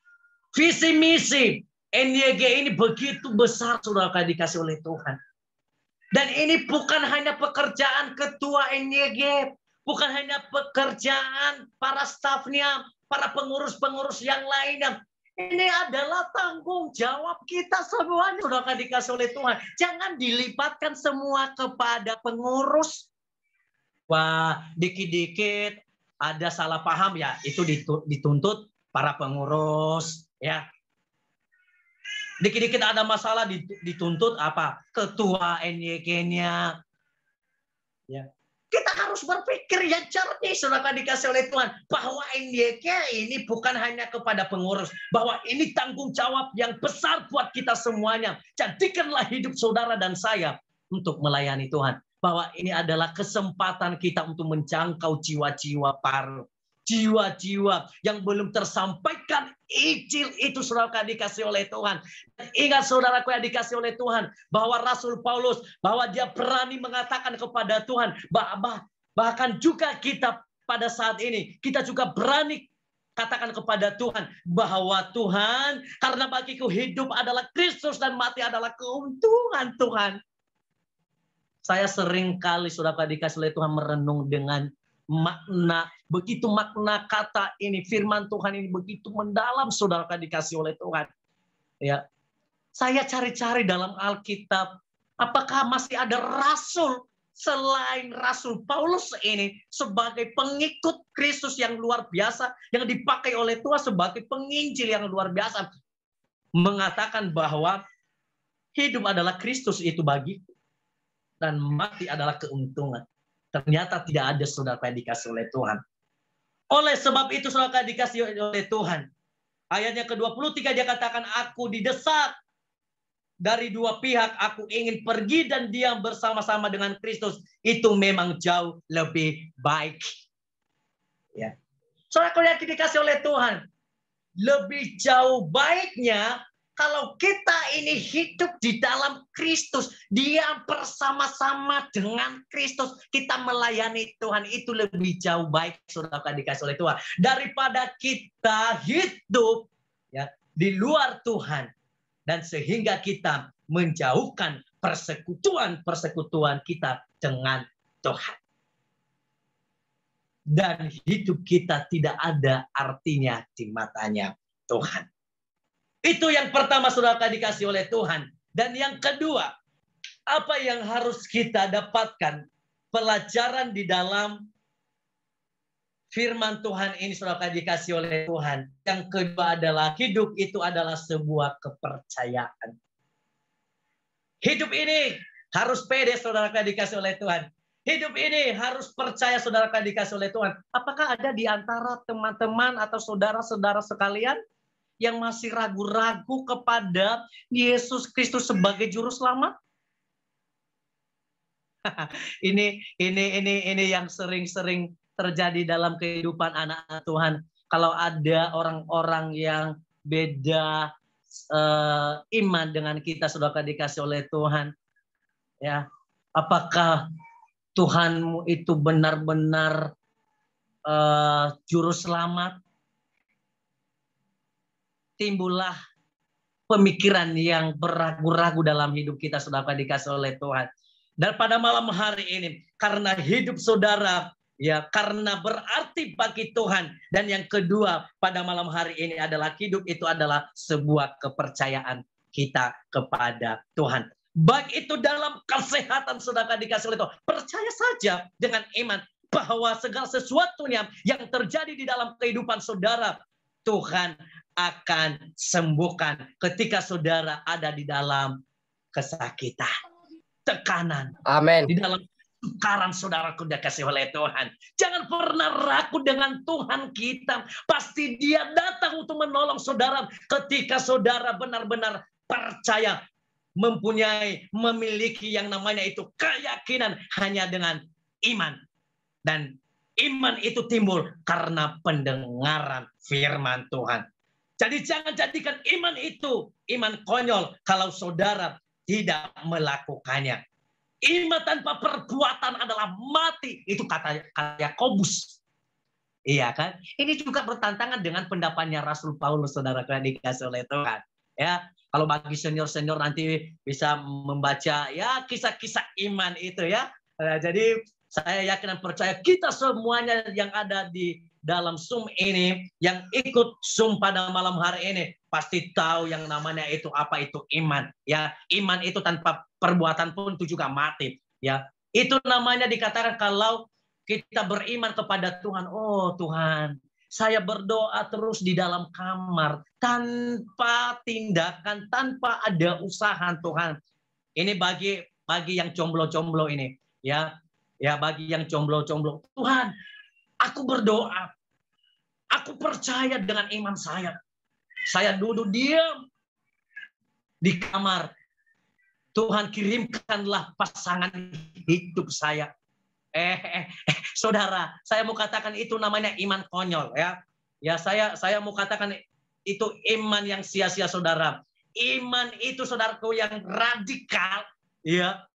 Visi misi NYG ini begitu besar, saudara dikasih oleh Tuhan. Dan ini bukan hanya pekerjaan ketua NYG, bukan hanya pekerjaan para stafnya, para pengurus-pengurus yang lainnya. Ini adalah tanggung jawab kita semuanya, saudara dikasih oleh Tuhan. Jangan dilibatkan semua kepada pengurus. Wah, dikit-dikit ada salah paham, ya itu dituntut para pengurus. Ya, dikit-dikit ada masalah dituntut apa? Ketua NYK-nya. Ya, kita harus berpikir yang jernih, saudara dikasih oleh Tuhan, bahwa NYK ini bukan hanya kepada pengurus, bahwa ini tanggung jawab yang besar buat kita semuanya. Jadikanlah hidup saudara dan saya untuk melayani Tuhan, bahwa ini adalah kesempatan kita untuk menjangkau jiwa-jiwa baru. Jiwa-jiwa yang belum tersampaikan Injil itu, saudara dikasih oleh Tuhan. Dan ingat, saudaraku yang dikasih oleh Tuhan, bahwa Rasul Paulus, bahwa dia berani mengatakan kepada Tuhan, bahkan juga kita pada saat ini, kita juga berani katakan kepada Tuhan, bahwa Tuhan, karena bagiku hidup adalah Kristus dan mati adalah keuntungan Tuhan. Saya sering kali, saudara dikasih oleh Tuhan, merenung dengan makna, begitu makna kata ini, firman Tuhan ini begitu mendalam, saudara dikasih oleh Tuhan. Ya, saya cari-cari dalam Alkitab, apakah masih ada rasul selain Rasul Paulus ini sebagai pengikut Kristus yang luar biasa, yang dipakai oleh Tuhan sebagai penginjil yang luar biasa, mengatakan bahwa hidup adalah Kristus itu bagiku, dan mati adalah keuntungan. Ternyata tidak ada, saudara yang dikasih oleh Tuhan. Oleh sebab itu, saudara dikasih oleh Tuhan. Ayatnya ke-23 dia katakan, aku didesak dari dua pihak, aku ingin pergi dan diam bersama-sama dengan Kristus. Itu memang jauh lebih baik. Ya. Saudara yang dikasih oleh Tuhan, lebih jauh baiknya kalau kita ini hidup di dalam Kristus, diam bersama-sama dengan Kristus, kita melayani Tuhan, itu lebih jauh baik, saudara dikasih oleh Tuhan, daripada kita hidup ya di luar Tuhan, dan sehingga kita menjauhkan persekutuan kita dengan Tuhan. Dan hidup kita tidak ada artinya di matanya Tuhan. Itu yang pertama, saudara dikasih oleh Tuhan. Dan yang kedua, apa yang harus kita dapatkan pelajaran di dalam firman Tuhan ini, saudara dikasih oleh Tuhan. Yang kedua adalah hidup itu adalah sebuah kepercayaan. Hidup ini harus pede, saudara dikasih oleh Tuhan. Hidup ini harus percaya, saudara dikasih oleh Tuhan. Apakah ada di antara teman-teman atau saudara-saudara sekalian yang masih ragu-ragu kepada Yesus Kristus sebagai juru selamat? Ini yang sering-sering terjadi dalam kehidupan anak-anak Tuhan. Kalau ada orang-orang yang beda iman dengan kita, saudara dikasih oleh Tuhan, ya, apakah Tuhanmu itu benar-benar juru selamat? Timbullah pemikiran yang beragu-ragu dalam hidup kita, saudara dikasih oleh Tuhan. Dan pada malam hari ini, karena hidup saudara, ya, karena berarti bagi Tuhan. Dan yang kedua, pada malam hari ini adalah hidup itu adalah sebuah kepercayaan kita kepada Tuhan. Baik itu dalam kesehatan, saudara dikasih oleh Tuhan. Percaya saja dengan iman. bahwa segala sesuatunya yang terjadi di dalam kehidupan saudara, Tuhan akan sembuhkan ketika saudara ada di dalam kesakitan, tekanan, Amin. di dalam sukaran saudaraku dikasih oleh Tuhan. Jangan pernah ragu dengan Tuhan kita. Pasti Dia datang untuk menolong saudara ketika saudara benar-benar percaya, memiliki yang namanya itu keyakinan hanya dengan iman. Dan iman itu timbul karena pendengaran firman Tuhan. Jadi jangan jadikan iman itu iman konyol kalau saudara tidak melakukannya. Iman tanpa perbuatan adalah mati. Itu kata Yakobus. Iya kan? Ini juga bertentangan dengan pendapatnya Rasul Paulus, saudara yang dikasih oleh Tuhan. Ya, kalau bagi senior-senior nanti bisa membaca ya kisah-kisah iman itu ya. Jadi saya yakin dan percaya kita semuanya yang ada di dalam Zoom ini, yang ikut Zoom pada malam hari ini, pasti tahu yang namanya itu apa itu iman. Ya, iman itu tanpa perbuatan pun itu juga mati. Ya, itu namanya dikatakan kalau kita beriman kepada Tuhan. Oh Tuhan, saya berdoa terus di dalam kamar tanpa tindakan, tanpa ada usaha Tuhan. Ini bagi yang jomblo-jomblo ini, ya. Ya, bagi yang jomblo-jomblo, Tuhan, aku berdoa, aku percaya dengan iman saya. Saya duduk diam di kamar. Tuhan kirimkanlah pasangan hidup saya. Saudara, saya mau katakan itu namanya iman konyol ya. Ya, saya mau katakan itu iman yang sia-sia saudara. Iman itu saudaraku yang radikal ya.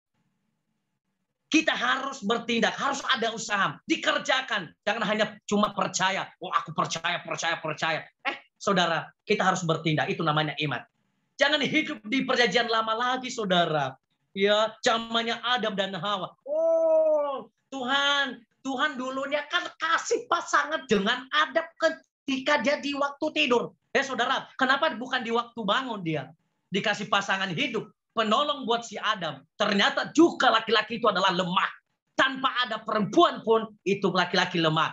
Kita harus bertindak, harus ada usaha, dikerjakan. Jangan hanya cuma percaya. Oh, aku percaya. Saudara, kita harus bertindak. Itu namanya iman. Jangan hidup di perjanjian lama lagi, saudara. Ya, zamannya Adam dan Hawa. Oh, Tuhan dulunya kan kasih pasangan dengan Adam ketika dia di waktu tidur. Saudara, kenapa bukan di waktu bangun dia dikasih pasangan hidup? Penolong buat si Adam. Ternyata juga laki-laki itu adalah lemah. Tanpa ada perempuan pun itu laki-laki lemah.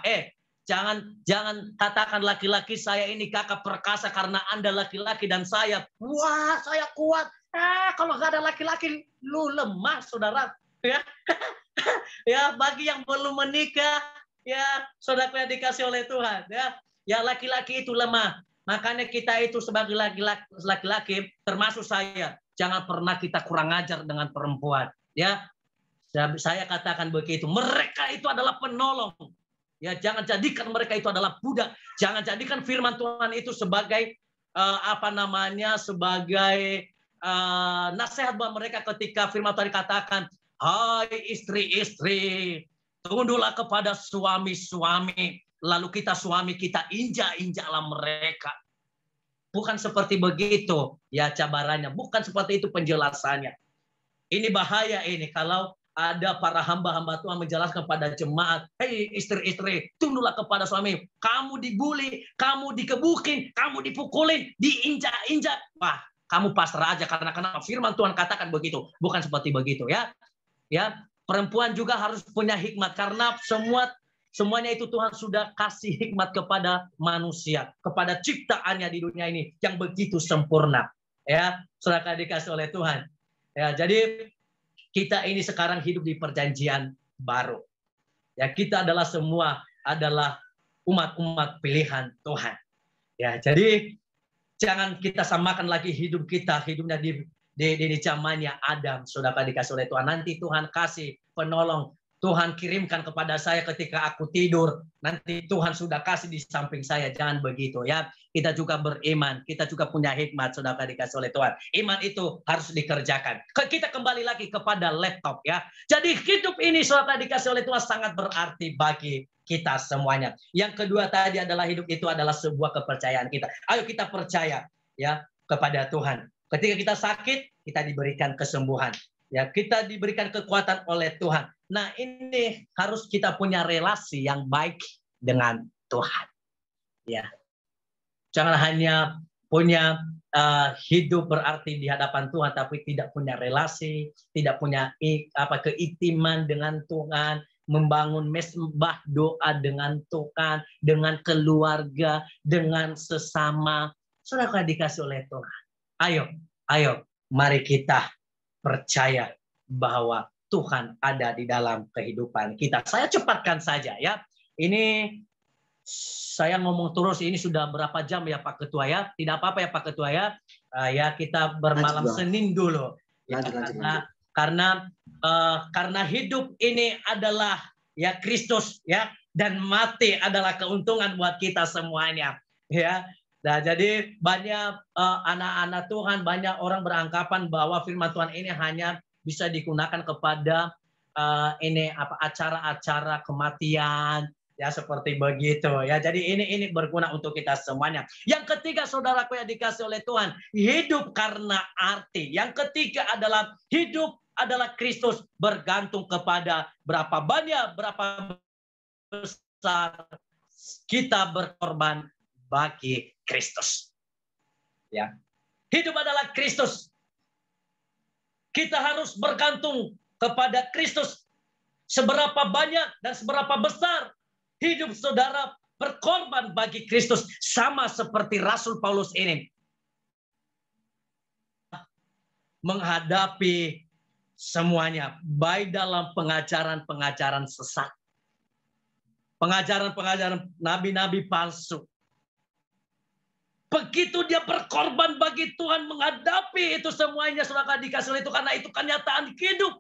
Jangan katakan laki-laki saya ini kakak perkasa karena Anda laki-laki dan saya. Wah, saya kuat. Kalau nggak ada laki-laki, lu lemah, saudara. Ya, ya bagi yang belum menikah, ya saudara yang dikasih oleh Tuhan. Ya laki-laki itu lemah. Makanya kita itu sebagai laki-laki, termasuk saya. Jangan pernah kita kurang ajar dengan perempuan. Ya, saya katakan begitu. Mereka itu adalah penolong. Ya, jangan jadikan mereka itu adalah budak. Jangan jadikan firman Tuhan itu sebagai sebagai nasihat buat mereka ketika firman Tuhan dikatakan, hai istri-istri, tunduklah kepada suami-suami. Lalu kita suami kita injak-injaklah mereka. Bukan seperti begitu ya cabarannya, bukan seperti itu penjelasannya. Ini bahaya ini kalau ada para hamba-hamba Tuhan menjelaskan pada jemaat, hei istri-istri, tunduklah kepada suami. Kamu dibully, kamu dikebukin, kamu dipukulin, diinjak-injak. Wah, kamu pasrah aja karena kenapa firman Tuhan katakan begitu. Bukan seperti begitu ya. Ya, perempuan juga harus punya hikmat karena semuanya itu Tuhan sudah kasih hikmat kepada manusia, kepada ciptaannya di dunia ini yang begitu sempurna. Ya, saudara dikasih oleh Tuhan. Ya, jadi kita ini sekarang hidup di perjanjian baru. Ya, kita semua adalah umat-umat pilihan Tuhan. Ya, jadi jangan kita samakan lagi hidupnya di zamannya Adam, saudara dikasih oleh Tuhan. Nanti Tuhan kasih penolong. Tuhan kirimkan kepada saya ketika aku tidur. Nanti Tuhan sudah kasih di samping saya. Jangan begitu ya. Kita juga beriman. Kita juga punya hikmat, saudara dikasih oleh Tuhan. Iman itu harus dikerjakan. Kita kembali lagi kepada laptop ya. Jadi hidup ini, saudara dikasih oleh Tuhan, sangat berarti bagi kita semuanya. Yang kedua tadi adalah hidup itu adalah sebuah kepercayaan kita. Ayo kita percaya ya kepada Tuhan. Ketika kita sakit, kita diberikan kesembuhan. Ya, kita diberikan kekuatan oleh Tuhan. Nah, ini harus kita punya relasi yang baik dengan Tuhan. Ya. Jangan hanya punya hidup berarti di hadapan Tuhan tapi tidak punya relasi, tidak punya keintiman dengan Tuhan, membangun mesbah doa dengan Tuhan, dengan keluarga, dengan sesama. Saudara dikasih oleh Tuhan. Ayo, mari kita percaya bahwa Tuhan ada di dalam kehidupan kita. Saya cepatkan saja ya. Ini saya ngomong terus, ini sudah berapa jam ya Pak Ketua ya? Tidak apa-apa ya Pak Ketua ya. Ya kita bermalam Senin dulu. Ya, karena hidup ini adalah ya Kristus ya, dan mati adalah keuntungan buat kita semuanya ya. Nah, jadi banyak anak-anak Tuhan, banyak orang beranggapan bahwa firman Tuhan ini hanya bisa digunakan kepada acara-acara kematian ya, seperti begitu ya. Jadi ini berguna untuk kita semuanya. Yang ketiga, saudaraku yang dikasih oleh Tuhan, hidup karena arti. Yang ketiga adalah hidup adalah Kristus, bergantung kepada berapa banyak, berapa besar kita berkorban bagi Kristus. Ya. Hidup adalah Kristus. Kita harus bergantung kepada Kristus. Seberapa banyak dan seberapa besar hidup saudara berkorban bagi Kristus, sama seperti Rasul Paulus ini menghadapi semuanya, baik dalam pengajaran-pengajaran sesat, pengajaran-pengajaran nabi-nabi palsu. Begitu dia berkorban bagi Tuhan, menghadapi itu semuanya, saudara dikasih oleh itu, karena itu kenyataan hidup.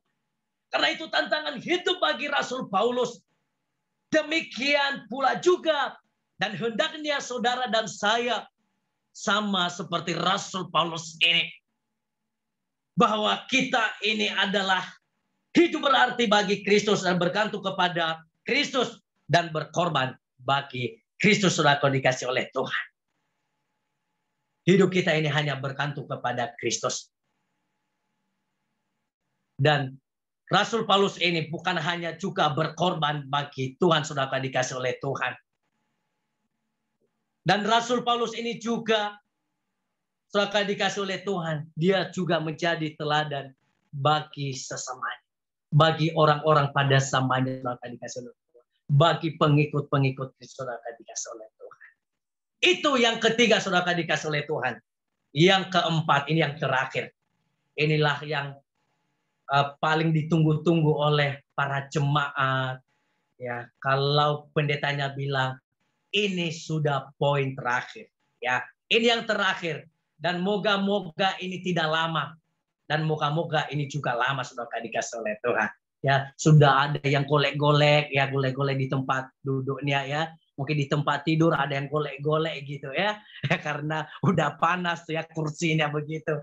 Karena itu tantangan hidup bagi Rasul Paulus. Demikian pula juga, dan hendaknya saudara dan saya sama seperti Rasul Paulus ini, bahwa kita ini adalah hidup berarti bagi Kristus dan bergantung kepada Kristus dan berkorban bagi Kristus, saudara dikasih oleh Tuhan. Hidup kita ini hanya bergantung kepada Kristus. Dan Rasul Paulus ini bukan hanya juga berkorban bagi Tuhan, saudara dikasih oleh Tuhan. Dan Rasul Paulus ini juga, saudara dikasih oleh Tuhan, dia juga menjadi teladan bagi sesamanya, bagi orang-orang pada zamannya, saudara dikasih oleh Tuhan, bagi pengikut-pengikut saudara dikasih oleh Tuhan. Itu yang ketiga, saudara dikasih oleh Tuhan. Yang keempat, ini yang terakhir. Inilah yang paling ditunggu-tunggu oleh para jemaat. Ya, kalau pendetanya bilang ini sudah poin terakhir. Ya, ini yang terakhir. Dan moga-moga ini tidak lama. Dan moga-moga ini juga lama, saudara dikasih oleh Tuhan. Ya, sudah ada yang golek-golek, ya golek-golek di tempat duduknya ya. Mungkin di tempat tidur ada yang golek-golek gitu ya. Karena udah panas ya kursinya begitu.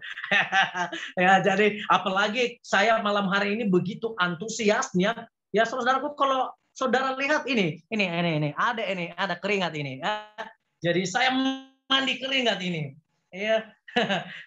Ya, jadi apalagi saya malam hari ini begitu antusiasnya. Ya, saudaraku, kalau saudara lihat ini ada keringat ini. Ya. Jadi saya mandi keringat ini. Ya.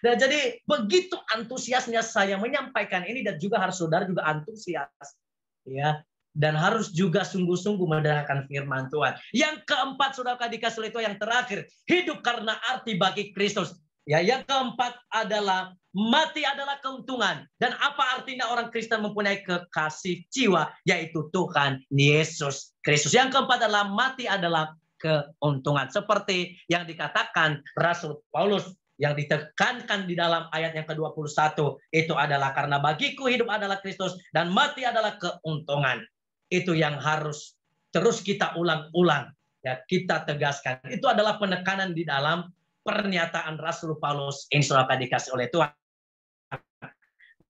Dan jadi begitu antusiasnya saya menyampaikan ini, dan juga harus saudara juga antusias. Ya. Dan harus juga sungguh-sungguh mendengarkan firman Tuhan. Yang keempat, saudara dikasih oleh Tuhan, yang terakhir, hidup karena arti bagi Kristus. Ya, yang keempat adalah mati adalah keuntungan. Dan apa artinya orang Kristen mempunyai kekasih jiwa, yaitu Tuhan Yesus Kristus. Yang keempat adalah mati adalah keuntungan. Seperti yang dikatakan Rasul Paulus, yang ditekankan di dalam ayat yang ke-21, itu adalah karena bagiku hidup adalah Kristus dan mati adalah keuntungan. Itu yang harus terus kita ulang-ulang, ya kita tegaskan. Itu adalah penekanan di dalam pernyataan Rasul Paulus ini, saudara dikasih oleh Tuhan,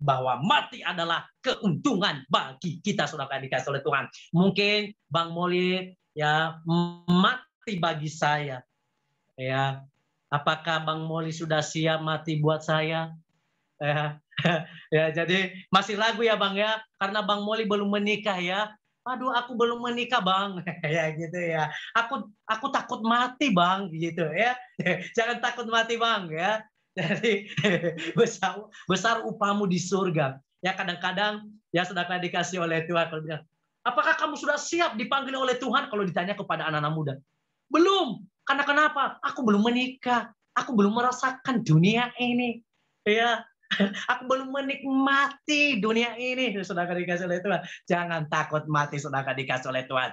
bahwa mati adalah keuntungan bagi kita, saudara dikasih oleh Tuhan. Mungkin Bang Moli ya, mati bagi saya. Ya, apakah Bang Moli sudah siap mati buat saya? Ya, jadi masih ragu ya Bang ya, karena Bang Moli belum menikah ya. Aduh, aku belum menikah Bang, ya gitu ya. Aku takut mati Bang, gitu ya. Jangan takut mati Bang ya. Jadi besar upamu di surga. Ya, kadang-kadang ya saudara dikasih oleh Tuhan, kalau bilang, apakah kamu sudah siap dipanggil oleh Tuhan? Kalau ditanya kepada anak-anak muda, belum. Karena kenapa? Aku belum menikah. Aku belum merasakan dunia ini. Ya, Aku belum menikmati dunia ini, saudara dikasih oleh Tuhan. Jangan takut mati, saudara dikasih oleh Tuhan.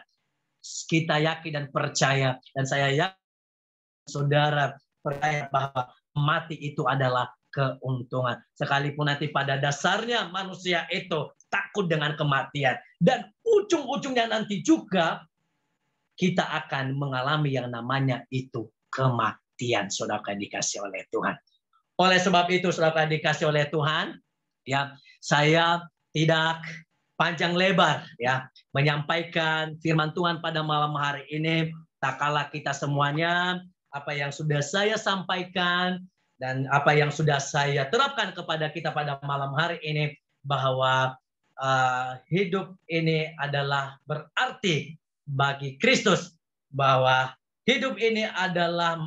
Kita yakin dan percaya, dan saya yakin saudara percaya bahwa mati itu adalah keuntungan. Sekalipun nanti pada dasarnya manusia itu takut dengan kematian. Dan ujung-ujungnya nanti juga kita akan mengalami yang namanya itu kematian, saudara dikasih oleh Tuhan. Oleh sebab itu, saudara dikasih oleh Tuhan, ya, saya tidak panjang lebar ya menyampaikan firman Tuhan pada malam hari ini. Tak kalah kita semuanya, apa yang sudah saya sampaikan dan apa yang sudah saya terapkan kepada kita pada malam hari ini, bahwa hidup ini adalah berarti bagi Kristus, bahwa hidup ini adalah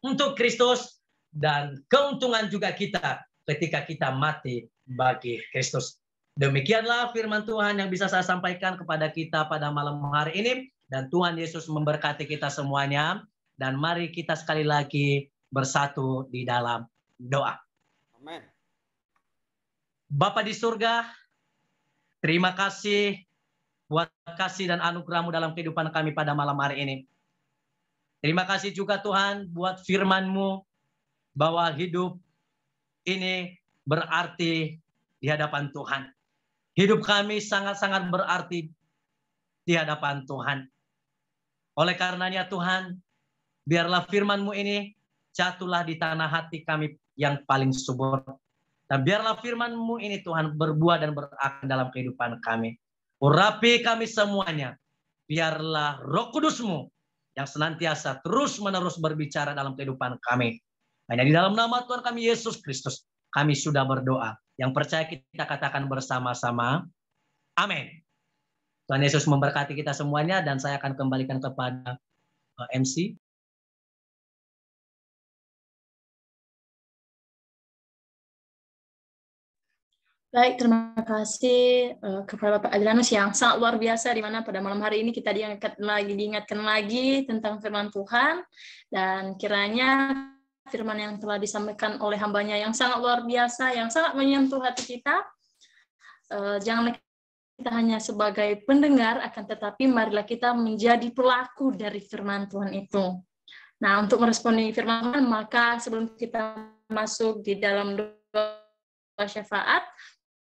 untuk Kristus, dan keuntungan juga kita ketika kita mati bagi Kristus. Demikianlah firman Tuhan yang bisa saya sampaikan kepada kita pada malam hari ini. Dan Tuhan Yesus memberkati kita semuanya. Dan mari kita sekali lagi bersatu di dalam doa. Amin. Bapa di surga, terima kasih buat kasih dan anugerah-Mu dalam kehidupan kami pada malam hari ini. Terima kasih juga Tuhan buat firman-Mu, bahwa hidup ini berarti di hadapan Tuhan. Hidup kami sangat-sangat berarti di hadapan Tuhan. Oleh karenanya Tuhan, biarlah firman-Mu ini jatuhlah di tanah hati kami yang paling subur. Dan biarlah firman-Mu ini Tuhan berbuah dan berakar dalam kehidupan kami. Urapi kami semuanya. Biarlah Roh Kudus-Mu yang senantiasa terus-menerus berbicara dalam kehidupan kami. Hanya di dalam nama Tuhan kami Yesus Kristus, kami sudah berdoa. Yang percaya kita katakan bersama-sama, amin. Tuhan Yesus memberkati kita semuanya, dan saya akan kembalikan kepada MC. Baik, terima kasih kepada Bapak Adrianus yang sangat luar biasa, di mana pada malam hari ini kita diingatkan lagi tentang firman Tuhan, dan kiranya firman yang telah disampaikan oleh hambanya yang sangat luar biasa, yang sangat menyentuh hati kita. Jangan kita hanya sebagai pendengar, akan tetapi marilah kita menjadi pelaku dari firman Tuhan itu. Nah, untuk meresponi firman Tuhan, maka sebelum kita masuk di dalam doa syafaat,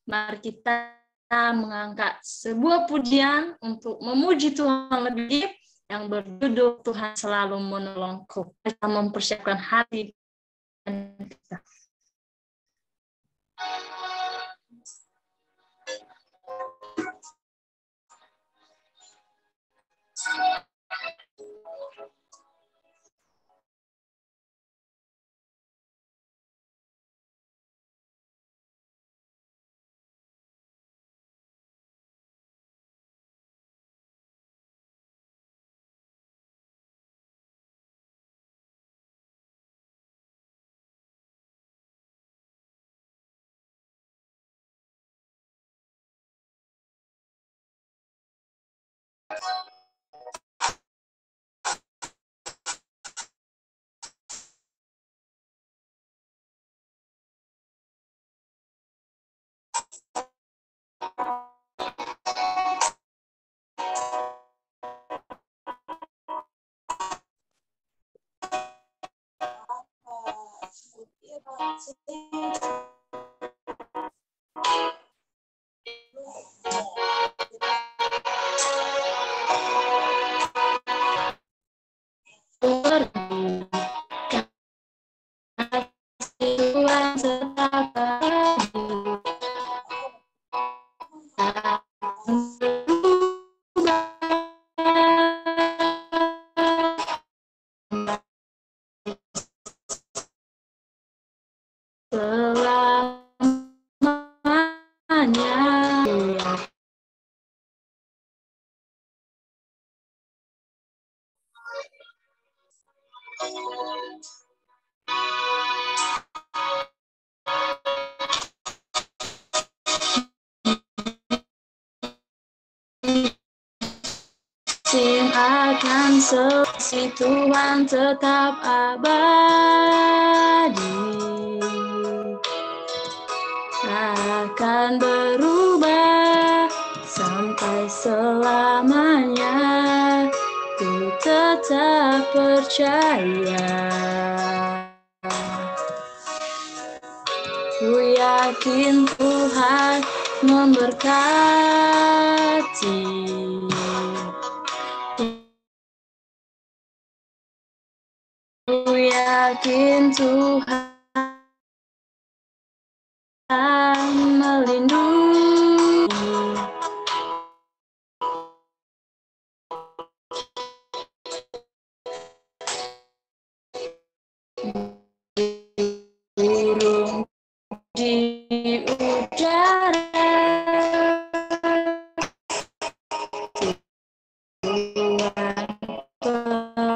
mari kita mengangkat sebuah pujian untuk memuji Tuhan lebih, yang berjudul Tuhan Selalu Menolongku. Kita mempersiapkan hati kita. Akan seksi Tuhan tetap abadi, takkan berubah sampai selamanya. Ku tetap percaya. Ku yakin Tuhan memberkati. Ku yakin Tuhan melindungi. Burung di udara, Tuhan pelihara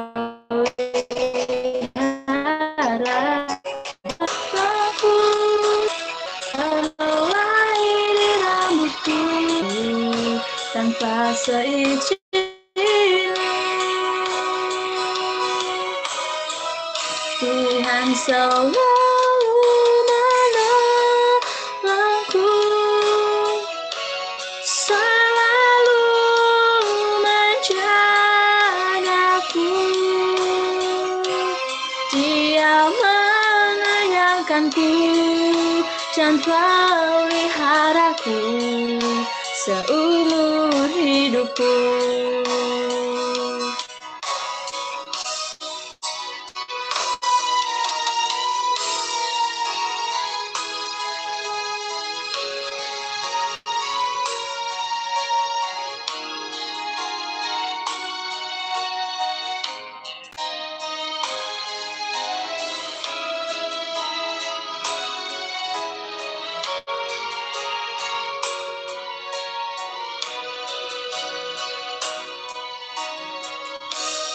aku. Helai di rambutku tanpa seizin. Tuhan selalu menolongku, selalu menjagaku. Dia mengenyangkanku dan peliharaku seumur hidupku.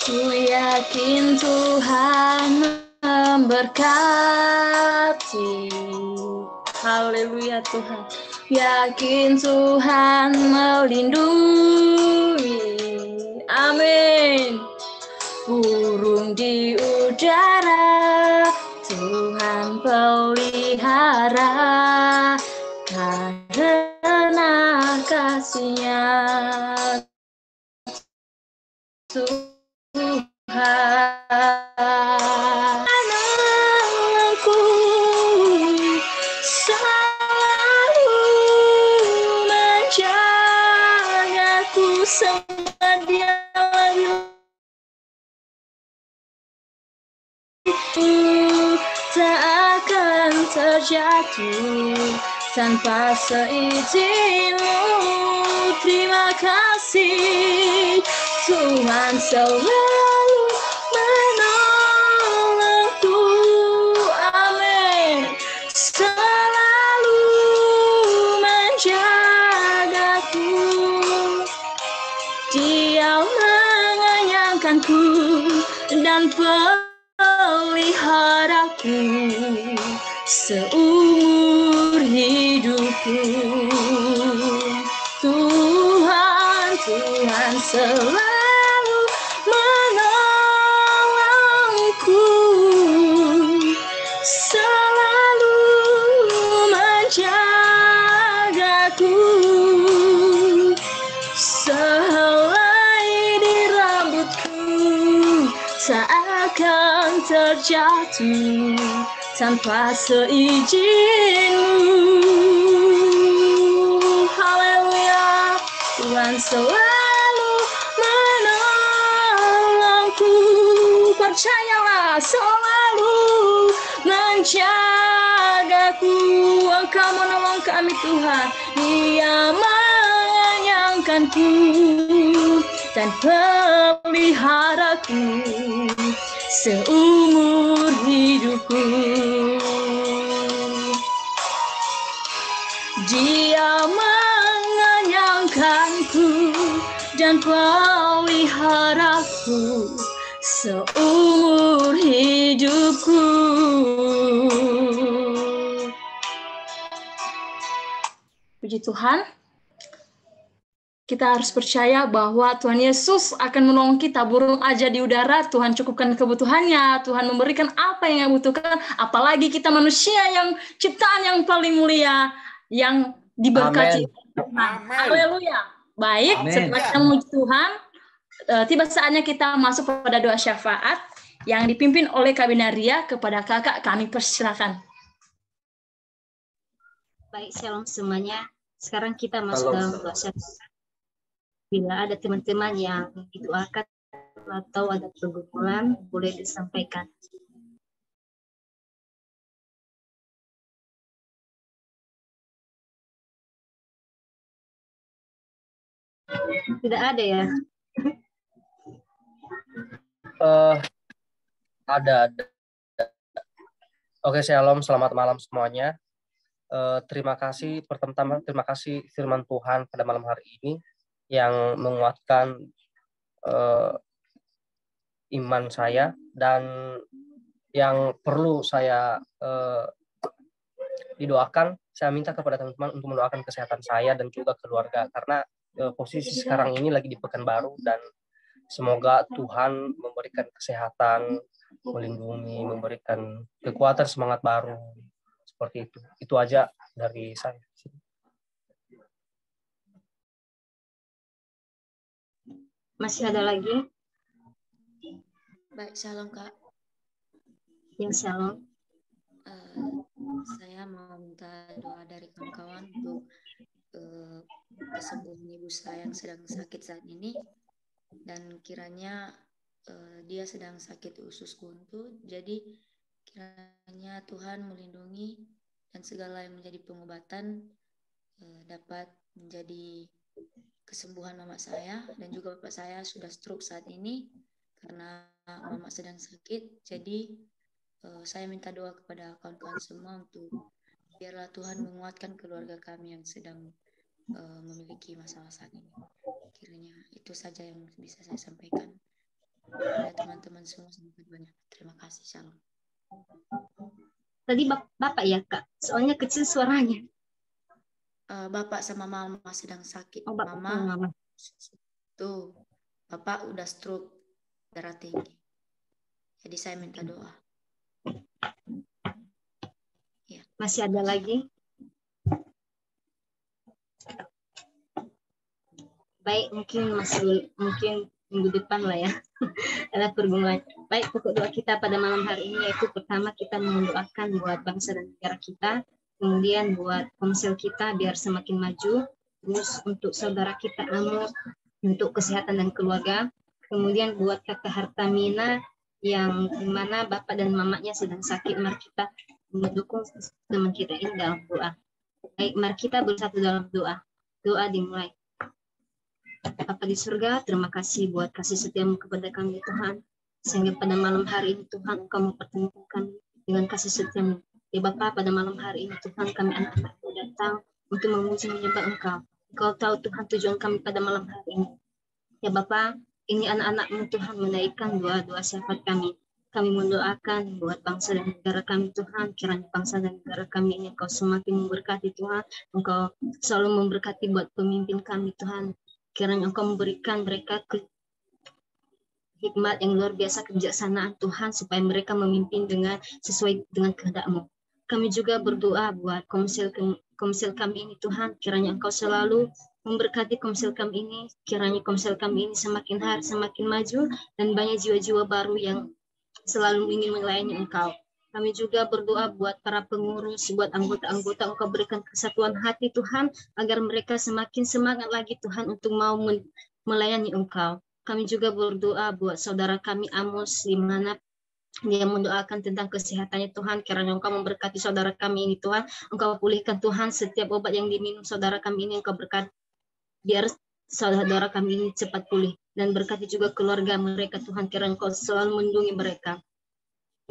Ku yakin Tuhan memberkati. Haleluya Tuhan. Yakin Tuhan melindungi. Amin. Burung di udara Tuhan pelihara, karena kasih-Nya Tuhan aku selalu menjagaku semua Dia tak akan terjatuh tanpa seizin-Mu. Terima kasih Tuhan selalu menolongku. Amin. Selalu menjagaku. Dia mengenyangkanku dan peliharaku seumur hidupku. Tuhan selalu menolongku, selalu menjagaku. Sehelai di rambutku tak akan terjatuh tanpa seizin-Mu. Haleluya. Tuhan selalu menolongku. Percayalah, selalu menjagaku. Engkau menolong kami Tuhan. Dia mengenyangkanku dan peliharaku seumur hidupku. Dia mengenyangkanku dan peliharaku seumur hidupku. Puji Tuhan. Kita harus percaya bahwa Tuhan Yesus akan menolong kita. Burung aja di udara, Tuhan cukupkan kebutuhannya. Tuhan memberikan apa yang dia butuhkan. Apalagi kita manusia yang ciptaan yang paling mulia, yang diberkati. Amin. Haleluya. Baik, Amin. setelah kita memuji Tuhan, tiba saatnya kita masuk pada doa syafaat yang dipimpin oleh Kabinaria. Kepada kakak kami persilakan. Baik, shalom semuanya. Sekarang kita masuk dalam doa syafaat. Bila ada teman-teman yang didoakan atau ada pergumulan, boleh disampaikan. Tidak ada ya? Ada. Oke, shalom, selamat malam semuanya. Terima kasih, pertama-tama terima kasih firman Tuhan pada malam hari ini yang menguatkan iman saya dan yang perlu saya didoakan. Saya minta kepada teman-teman untuk mendoakan kesehatan saya dan juga keluarga, karena posisi sekarang ini lagi di Pekanbaru, dan semoga Tuhan memberikan kesehatan, melindungi, memberikan kekuatan, semangat baru. Seperti itu. Itu aja dari saya. Masih ada lagi? Baik, shalom Kak. Ya, shalom. Saya mau minta doa dari kawan-kawan untuk kesembuhan ibu saya yang sedang sakit saat ini, dan kiranya dia sedang sakit usus buntu, jadi kiranya Tuhan melindungi dan segala yang menjadi pengobatan dapat menjadi kesembuhan mama saya, dan juga bapak saya sudah stroke saat ini karena mama sedang sakit. Jadi saya minta doa kepada kawan-kawan semua untuk biarlah Tuhan menguatkan keluarga kami yang sedang memiliki masalah saat ini. Kiranya itu saja yang bisa saya sampaikan kepada teman-teman semua. Banyak terima kasih. Shalom. Tadi bapak ya Kak, soalnya kecil suaranya. Bapak sama mama sedang sakit. Oh, bapak mama sama mama. tuh, bapak udah stroke, darah tinggi. Jadi saya minta doa. Ya. Masih ada lagi? Baik, mungkin minggu depan lah ya. Ada pergumulan. Baik, pokok doa kita pada malam hari ini yaitu pertama kita mendoakan buat bangsa dan negara kita, kemudian buat komsel kita biar semakin maju, terus untuk saudara kita Amos untuk kesehatan dan keluarga, kemudian buat kakak Hartamina yang dimana bapak dan mamanya sedang sakit. Mari kita mendukung teman kita ini dalam doa. Baik, mari kita bersatu dalam doa. Doa dimulai. Bapa di surga, terima kasih buat kasih setiamu kepada kami Tuhan, sehingga pada malam hari ini Tuhan Kamu pertemukan kami dengan kasih setiamu. Ya Bapa, pada malam hari ini Tuhan kami anak-anakmu datang untuk memuji menyembah Engkau. Engkau tahu Tuhan tujuan kami pada malam hari ini. Ya Bapa, ini anak-anakmu Tuhan menaikkan doa-doa syafaat kami. Kami mendoakan buat bangsa dan negara kami Tuhan, kiranya bangsa dan negara kami ini Engkau semakin memberkati Tuhan, Engkau selalu memberkati buat pemimpin kami Tuhan. Kiranya Engkau memberikan mereka hikmat yang luar biasa, kebijaksanaan Tuhan, supaya mereka memimpin sesuai dengan kehendak-Mu. Kami juga berdoa buat komsel kami ini Tuhan, kiranya Engkau selalu memberkati komsel kami ini, kiranya komsel kami ini semakin hari semakin maju, dan banyak jiwa-jiwa baru yang selalu ingin melayani Engkau. Kami juga berdoa buat para pengurus, buat anggota-anggota, Engkau berikan kesatuan hati Tuhan, agar mereka semakin semangat lagi Tuhan untuk mau melayani Engkau. Kami juga berdoa buat saudara kami Amos, di mana dia mendoakan tentang kesehatannya Tuhan, kiranya Engkau memberkati saudara kami ini Tuhan, Engkau pulihkan Tuhan setiap obat yang diminum saudara kami ini, Engkau berkati biar saudara kami ini cepat pulih, dan berkati juga keluarga mereka Tuhan, kiranya Engkau selalu melindungi mereka.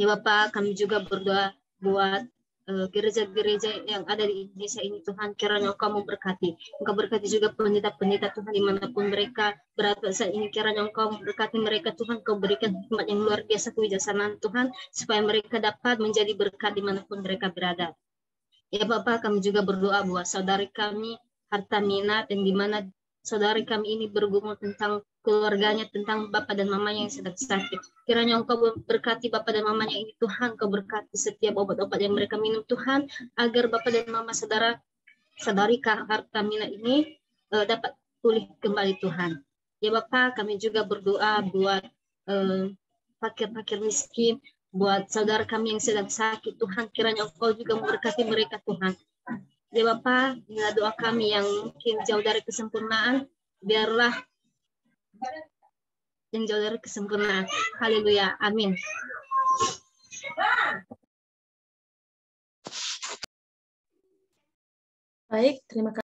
Ya Bapak, kami juga berdoa buat gereja-gereja yang ada di Indonesia ini Tuhan, kiranya Engkau memberkati. Engkau berkati juga pendeta-pendeta Tuhan dimanapun mereka berada saat ini, kiranya Engkau memberkati mereka Tuhan, Engkau berikan hikmat yang luar biasa, kebijaksanaan Tuhan, supaya mereka dapat menjadi berkat dimanapun mereka berada. Ya Bapak, kami juga berdoa buat saudari kami Hartamina, dan di mana saudari kami ini bergumul tentang keluarganya, tentang bapak dan mamanya yang sedang sakit. Kiranya Engkau berkati bapak dan mamanya ini Tuhan, Engkau berkati setiap obat-obat yang mereka minum Tuhan, agar bapak dan mama saudara saudari Kartamina ini dapat pulih kembali Tuhan. Ya Bapak, kami juga berdoa buat fakir-fakir miskin, buat saudara kami yang sedang sakit. Tuhan, kiranya Engkau juga memberkati mereka Tuhan. Ya Bapak, inilah doa kami yang mungkin jauh dari kesempurnaan, biarlah yang jauh dari kesempurnaan. Haleluya, amin. Baik, terima kasih.